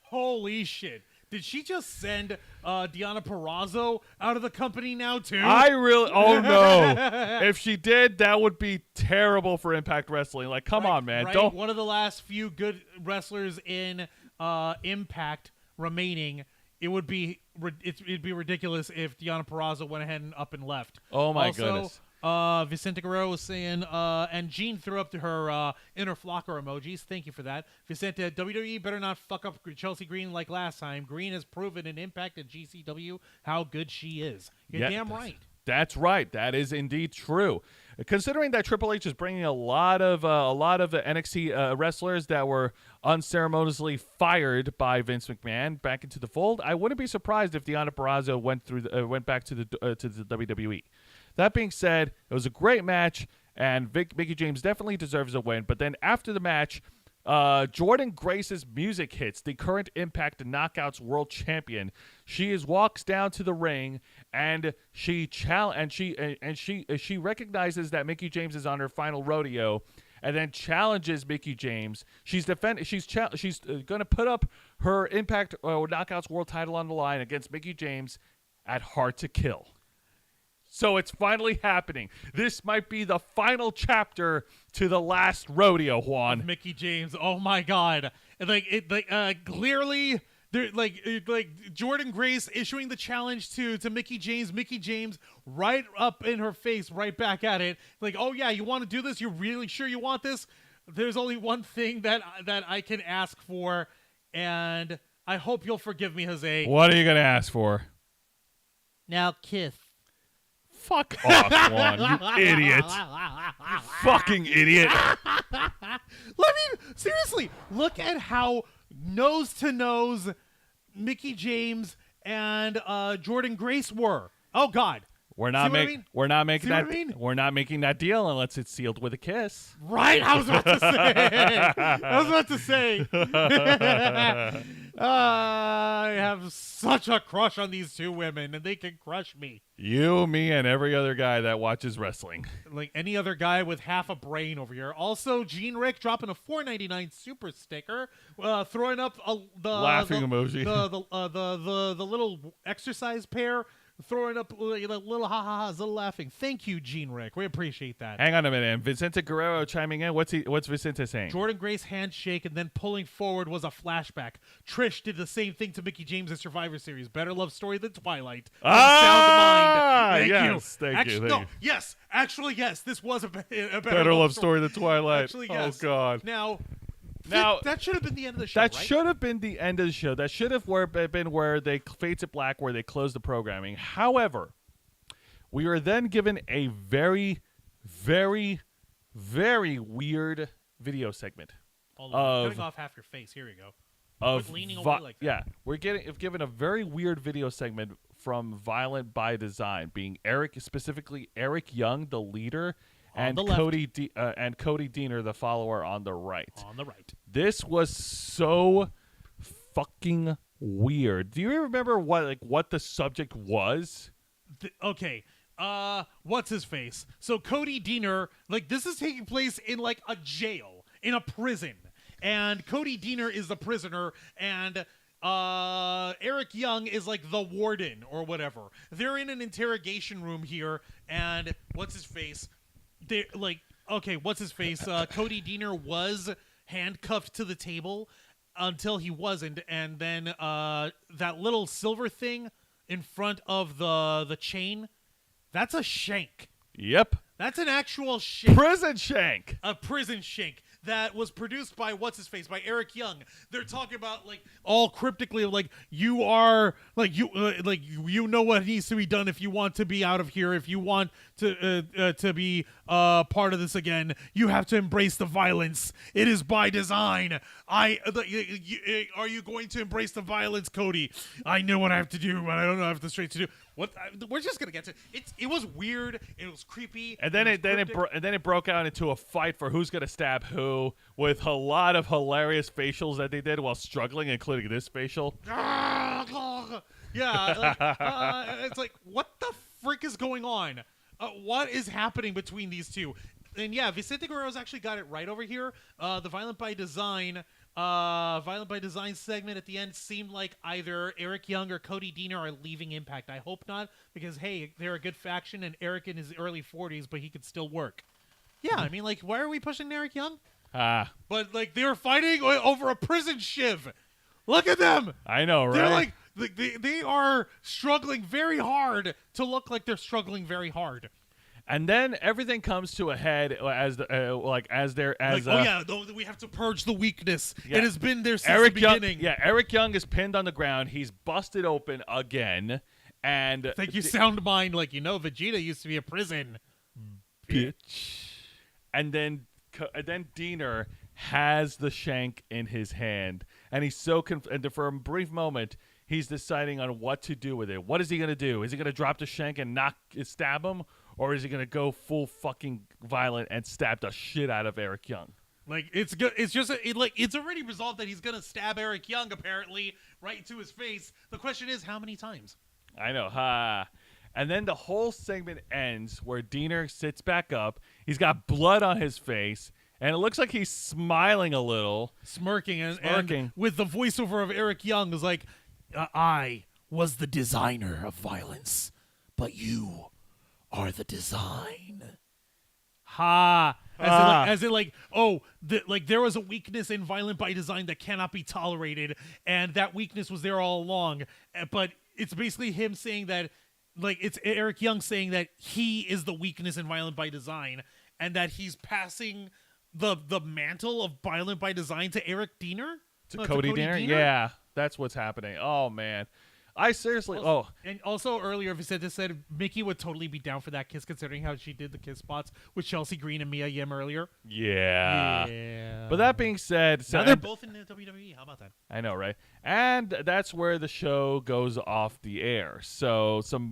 Holy shit. Did she just send Deonna Purrazzo out of the company now, too? Oh, no. If she did, that would be terrible for Impact Wrestling. Like, come on, man. Right? Don't. One of the last few good wrestlers in Impact remaining. It'd be ridiculous if Deonna Purrazzo went ahead and up and left. Oh, my goodness. Vicente Guerrero was saying, and Jean threw up to her inner flocker emojis. Thank you for that. Vicente, WWE better not fuck up Chelsea Green like last time. Green has proven in Impact and GCW how good she is. You're damn right. That's right. That is indeed true. Considering that Triple H is bringing a lot of the NXT wrestlers that were unceremoniously fired by Vince McMahon back into the fold, I wouldn't be surprised if Deonna Purrazzo went back to the WWE. That being said, it was a great match, and Mickie James definitely deserves a win. But then after the match, Jordynne Grace's music hits. The current Impact Knockouts World Champion. She walks down to the ring and she recognizes that Mickie James is on her final rodeo, and then challenges Mickie James. She's going to put up her Impact Knockouts World title on the line against Mickie James at Hard to Kill. So it's finally happening. This might be the final chapter to the last rodeo, Juan. Mickie James. Oh my God! Clearly, Jordynne Grace issuing the challenge to Mickie James. Mickie James right up in her face, right back at it. Like, oh yeah, you want to do this? You're really sure you want this? There's only one thing that I can ask for, and I hope you'll forgive me, Jose. What are you gonna ask for? Now kiss. Fuck off, Juan, you idiot. You fucking idiot. Seriously, look at how nose to nose Mickie James and Jordynne Grace were. Oh God. We're not making that. I mean? We're not making that deal unless it's sealed with a kiss. Right, I was about to say. I have such a crush on these two women, and they can crush me. You, me, and every other guy that watches wrestling. Like any other guy with half a brain over here. Also, Gene Rick dropping a $4.99 super sticker, throwing up the laughing emoji, the little exercise pair. Throwing up little ha-ha-has, little laughing. Thank you, Gene Rick. We appreciate that. Hang on a minute. Vicente Guerrero chiming in. What's Vicente saying? Jordynne Grace handshake and then pulling forward was a flashback. Trish did the same thing to Mickie James at Survivor Series. Better love story than Twilight. Sound mind. Thank you. Yes. Actually, yes. This was a better love story than Twilight. Actually, yes. Oh, God. Now, that should have been the end of the show. That should have been the end of the show. That should have been where they fades it black, where they close the programming. However, we were then given a very, very, very weird video segment. Cutting off half your face. Here we go. Of leaning over like that. Yeah, we're given a very weird video segment from Violent by Design, being specifically Eric Young, the leader. And Cody Deaner, the follower, on the right. On the right. This was so fucking weird. Do you remember what the subject was? Okay. What's his face? So Cody Deaner, this is taking place in a jail, in a prison, and Cody Deaner is the prisoner, and Eric Young is the warden or whatever. They're in an interrogation room here, and what's his face? What's his face? Cody Deaner was handcuffed to the table until he wasn't, and then that little silver thing in front of the chain, that's a shank. Yep. That's an actual shank. Prison shank. A prison shank that was produced by by Eric Young. They're talking about all cryptically you are you know what needs to be done if you want to be out of here, if you want to be part of this again, you have to embrace the violence. It is by design. Are you going to embrace the violence, Cody? I know what I have to do, but I don't know if I have the strength to do. We're just gonna get to it. It was weird. It was creepy. And then it broke out into a fight for who's gonna stab who, with a lot of hilarious facials that they did while struggling, including this facial. Yeah, it's what the frick is going on? What is happening between these two? And yeah, Vicente Guerrero's actually got it right over here. The Violent by Design segment at the end seemed like either Eric Young or Cody Deaner are leaving Impact. I hope not, because hey, they're a good faction, and Eric in his early 40s, but he could still work. Yeah, I mean, why are we pushing Eric Young? But they were fighting over a prison shiv. Look at them. I know, right? They are struggling very hard to look like they're struggling very hard. And then everything comes to a head we have to purge the weakness. Yeah. It has been there since the beginning. Eric Young is pinned on the ground. He's busted open again, And Thank you, sound mind. Like, Vegeta used to be a prison. bitch. And then Diener has the shank in his hand, and he's so and for a brief moment, he's deciding on what to do with it. What is he gonna do? Is he gonna drop the shank and stab him, or is he gonna go full fucking violent and stab the shit out of Eric Young? Like, it's good. It's just it's already resolved that he's gonna stab Eric Young, apparently, right into his face. The question is, how many times? I know, ha. And then the whole segment ends where Diener sits back up. He's got blood on his face, and it looks like he's smiling a little. Smirking. And with the voiceover of Eric Young is like, I was the designer of violence, but you are the design. Ha. As in, there was a weakness in Violent by Design that cannot be tolerated, and that weakness was there all along. But it's basically him saying that, like, it's Eric Young saying that he is the weakness in Violent by Design, and that he's passing the mantle of Violent by Design to Eric Diener? To Cody Diener? Yeah, that's what's happening. Oh, man. I seriously. And also earlier, if you said Mickey would totally be down for that kiss, considering how she did the kiss spots with Chelsea Green and Mia Yim earlier. Yeah. But that being said, now they're both in the WWE. How about that? I know, right? And that's where the show goes off the air. So some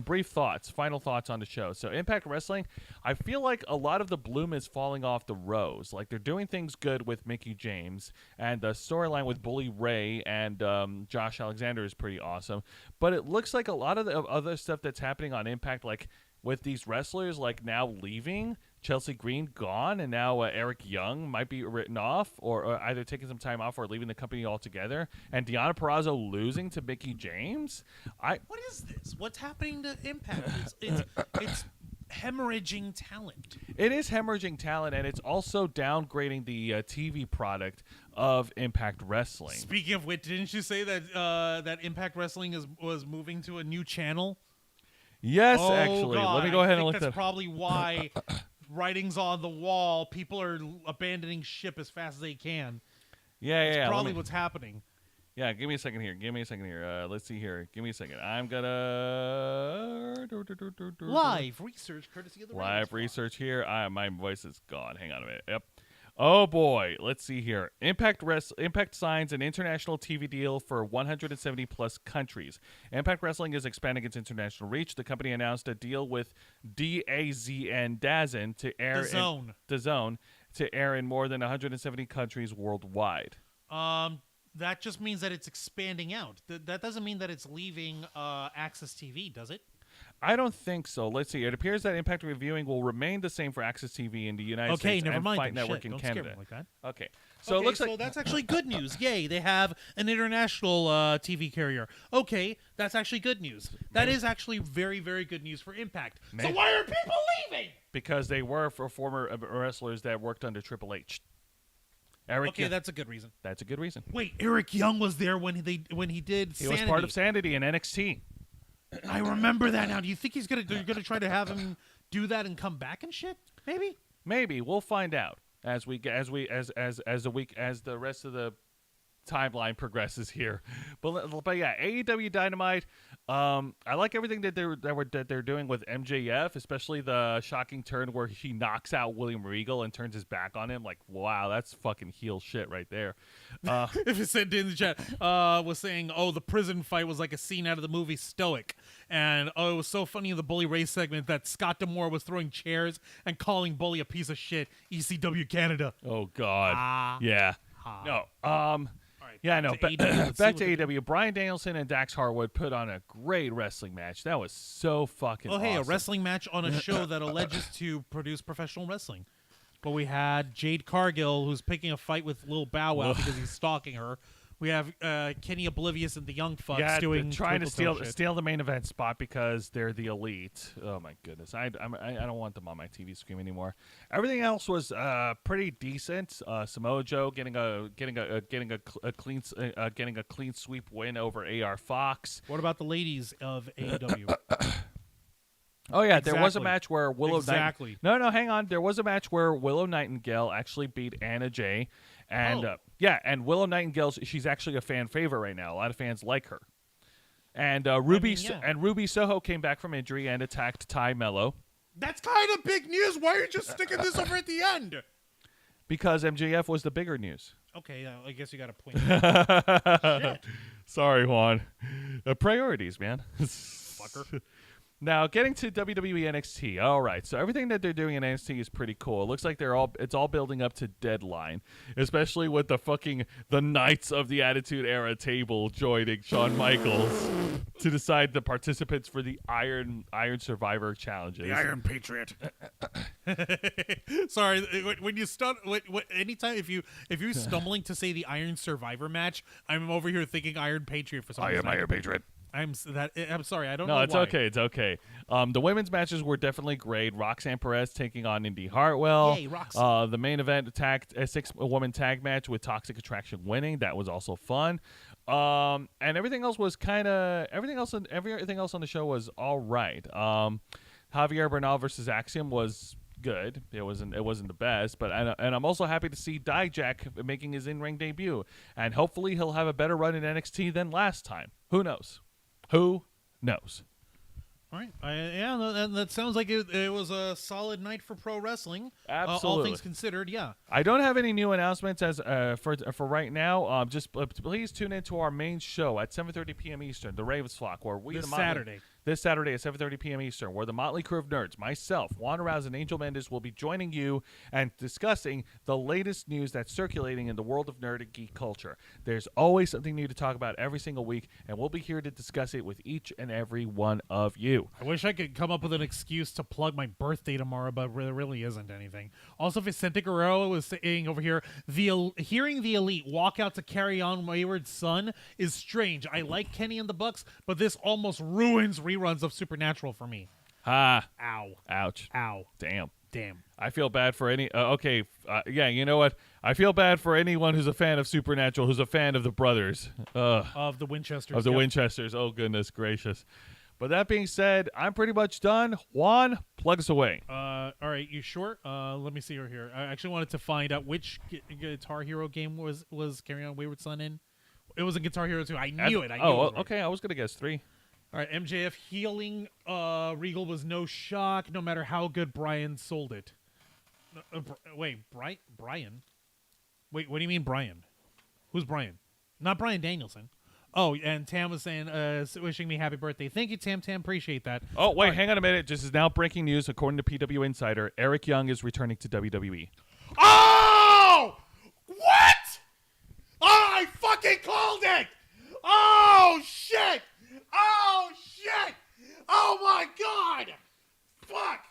brief thoughts, final thoughts on the show. So Impact Wrestling, I feel like a lot of the bloom is falling off the rose. Like, they're doing things good with Mickie James, and the storyline with Bully Ray and Josh Alexander is pretty awesome. But it looks like a lot of the other stuff that's happening on Impact, like with these wrestlers like now leaving, Chelsea Green gone, and now Eric Young might be written off, or either taking some time off or leaving the company altogether, and Deonna Purrazzo losing to Mickie James. What is this? What's happening to Impact? It's hemorrhaging talent. It is hemorrhaging talent, and it's also downgrading the TV product of Impact Wrestling. Speaking of which, didn't you say that that Impact Wrestling was moving to a new channel? Yes, actually. God, let me go ahead and look that's probably why writing's on the wall. People are abandoning ship as fast as they can. Yeah. That's probably what's happening. Yeah, give me a second here. Let's see here. Give me a second. I'm gonna live research courtesy of the live research here. My voice is gone. Hang on a minute. Yep. Oh boy, let's see here. Impact signs an international TV deal for 170 plus countries. Impact Wrestling is expanding its international reach. The company announced a deal with DAZN to air DAZN to air in more than 170 countries worldwide. That just means that it's expanding out. That doesn't mean that it's leaving Access TV, does it? I don't think so. Let's see. It appears that Impact Reviewing will remain the same for Access TV in the United States never and mind, Fight Network in don't Canada. Scare me like that. Okay. So it looks like that's actually good news. Yay, they have an international TV carrier. Okay, that's actually good news. That is actually very, very good news for Impact. So why are people leaving? Because they were for former wrestlers that worked under Triple H. That's a good reason. That's a good reason. Wait, Eric Young was there when he did Sanity. He was part of Sanity in NXT. I remember that now. Do you think they're gonna try to have him do that and come back and shit? Maybe we'll find out as the rest of the timeline progresses here. But yeah, AEW Dynamite. I like everything that they're doing with MJF, especially the shocking turn where he knocks out William Regal and turns his back on him. Like, wow, that's fucking heel shit right there. If it said in the chat, was saying, the prison fight was like a scene out of the movie Stoic, and it was so funny in the Bully Ray segment that Scott D'Amore was throwing chairs and calling Bully a piece of shit. ECW Canada. Oh God. Yeah. No. Yeah, no. Back to AEW. Brian Danielson and Dax Harwood put on a great wrestling match. That was so fucking awesome. A wrestling match on a show that alleges to produce professional wrestling. But we had Jade Cargill, who's picking a fight with Lil Bow Wow because he's stalking her. We have Kenny Oblivious and the Young Fucks trying to steal the main event spot because they're the elite. Oh my goodness, I don't want them on my TV screen anymore. Everything else was pretty decent. Samoa Joe getting a clean sweep win over AR Fox. What about the ladies of AEW? Oh yeah, there was a match where Willow Exactly. No, hang on. There was a match where Willow Nightingale actually beat Anna Jay, and and Willow Nightingale, she's actually a fan favorite right now. A lot of fans like her. And yeah. Ruby Soho came back from injury and attacked Ty Mello That's kind of big news. Why are you just sticking this over at the end? because MJF was the bigger news. Okay, I guess you got a point. Shit. Sorry, Juan. Priorities, man. Fucker. Now, getting to WWE NXT. All right, so everything that they're doing in NXT is pretty cool. It looks like it's all building up to Deadline, especially with the Knights of the Attitude Era table joining Shawn Michaels to decide the participants for the Iron Survivor challenges. The Iron Patriot. Sorry, when you anytime if you're stumbling to say the Iron Survivor match, I'm over here thinking Iron Patriot for some reason. Iron Patriot. I'm sorry, I don't No, know it's why. okay. It's okay. The women's matches were definitely great. Roxanne Perez taking on Indy Hartwell. Yay, Roxy. The main event attacked a 6-woman tag match with Toxic Attraction winning. That was also fun. And everything else was everything else on the show was all right. Javier Bernal versus Axiom was good. It wasn't the best, but and I'm also happy to see Dijak making his in-ring debut, and hopefully he'll have a better run in NXT than last time. Who knows? Who knows? All right. That sounds like it was a solid night for pro wrestling. Absolutely. All things considered, yeah. I don't have any new announcements as for right now. Just please tune into our main show at 7:30 p.m. Eastern, the Ravens Flock, where we This Saturday at 7:30 p.m. Eastern, where the Motley Crew of Nerds, myself, Juan Arouse, and Angel Mendes will be joining you and discussing the latest news that's circulating in the world of nerd and geek culture. There's always something new to talk about every single week, and we'll be here to discuss it with each and every one of you. I wish I could come up with an excuse to plug my birthday tomorrow, but there really isn't anything. Also, Vicente Guerrero was saying over here, hearing the Elite walk out to Carry On Wayward Son is strange. I like Kenny and the Bucks, but this almost ruins reruns of Supernatural for me. Ha. Ow. Ouch. Ow. Damn. Damn. I feel bad for any... yeah, you know what? I feel bad for anyone who's a fan of Supernatural, who's a fan of the brothers. Of the Winchesters. Of the Winchesters. Oh, goodness gracious. But that being said, I'm pretty much done. Juan, plug us away. All right, you sure? Let me see here. I actually wanted to find out which Guitar Hero game was Carry On Wayward Son in. It was a Guitar Hero 2. I knew it. Okay. I was going to guess 3. All right, MJF healing Regal was no shock, no matter how good Brian sold it. Wait, Brian? Wait, what do you mean Brian? Who's Brian? Not Brian Danielson. Oh, and Tam was saying, wishing me happy birthday. Thank you, Tam. Appreciate that. Oh, wait, hang on a minute. This is now breaking news. According to PW Insider, Eric Young is returning to WWE. Oh! What? Oh, I fucking called it! Oh, shit! Oh, shit! Oh, my God! Fuck!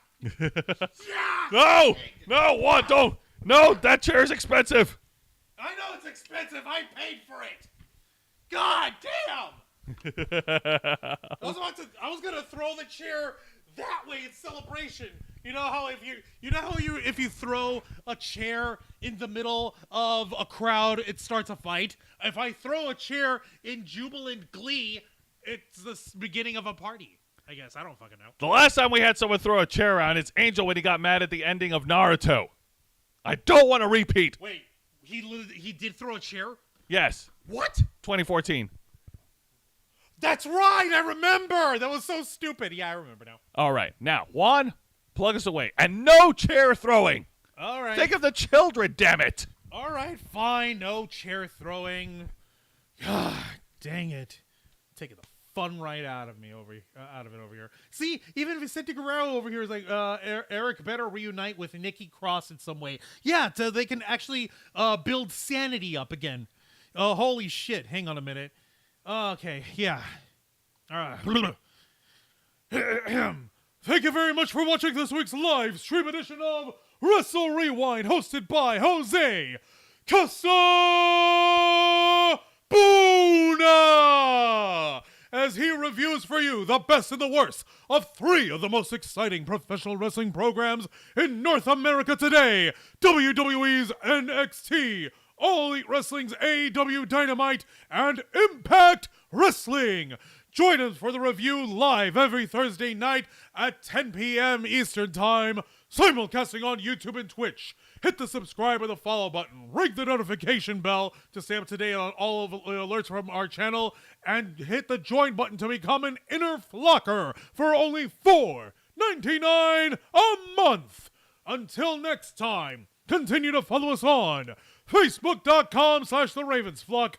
Yeah! No, what? Don't. No, that chair is expensive. I know it's expensive. I paid for it. God damn! I was gonna throw the chair that way in celebration. You know how if you throw a chair in the middle of a crowd, it starts a fight. If I throw a chair in jubilant glee, it's the beginning of a party. I guess I don't fucking know. The last time we had someone throw a chair around, it's Angel when he got mad at the ending of Naruto. I don't want to repeat. Wait, he did throw a chair? Yes. What? 2014. That's right. I remember. That was so stupid. Yeah, I remember now. All right. Now, Juan, plug us away. And no chair throwing. All right. Think of the children, damn it. All right, fine. No chair throwing. God, dang it. Taking the fun right out of it over here. See, even Vicente Guerrero over here is like, Eric better reunite with Nikki Cross in some way. Yeah, so they can actually build sanity up again. Oh, holy shit. Hang on a minute. Okay, yeah. All right. Thank you very much for watching this week's live stream edition of Wrestle Rewind, hosted by Jose Casabuna, as he reviews for you the best and the worst of 3 of the most exciting professional wrestling programs in North America today: WWE's NXT, All Elite Wrestling's AEW Dynamite, and Impact Wrestling. Join us for the review live every Thursday night at 10 p.m. Eastern Time, simulcasting on YouTube and Twitch. Hit the subscribe or the follow button. Ring the notification bell to stay up to date on all of the alerts from our channel. And hit the join button to become an inner flocker for only $4.99 a month. Until next time, continue to follow us on Facebook.com/TheRavensFlock,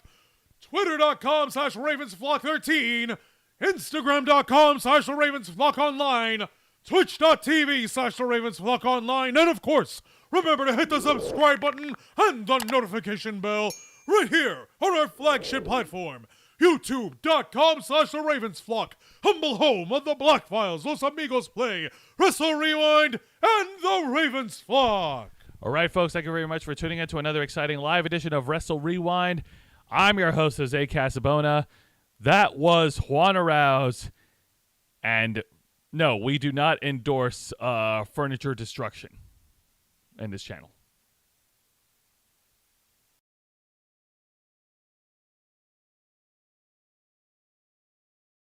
Twitter.com/RavensFlock13, Instagram.com/TheRavensFlockOnline, Twitch.tv/TheRavensFlockOnline, and of course, remember to hit the subscribe button and the notification bell right here on our flagship platform, YouTube.com/TheRavensFlock, humble home of the Black Files, Los Amigos Play, Wrestle Rewind, and the Ravens Flock. All right, folks, thank you very much for tuning in to another exciting live edition of Wrestle Rewind. I'm your host, Jose Casabona. That was Juan Arouse. And no, we do not endorse furniture destruction in this channel.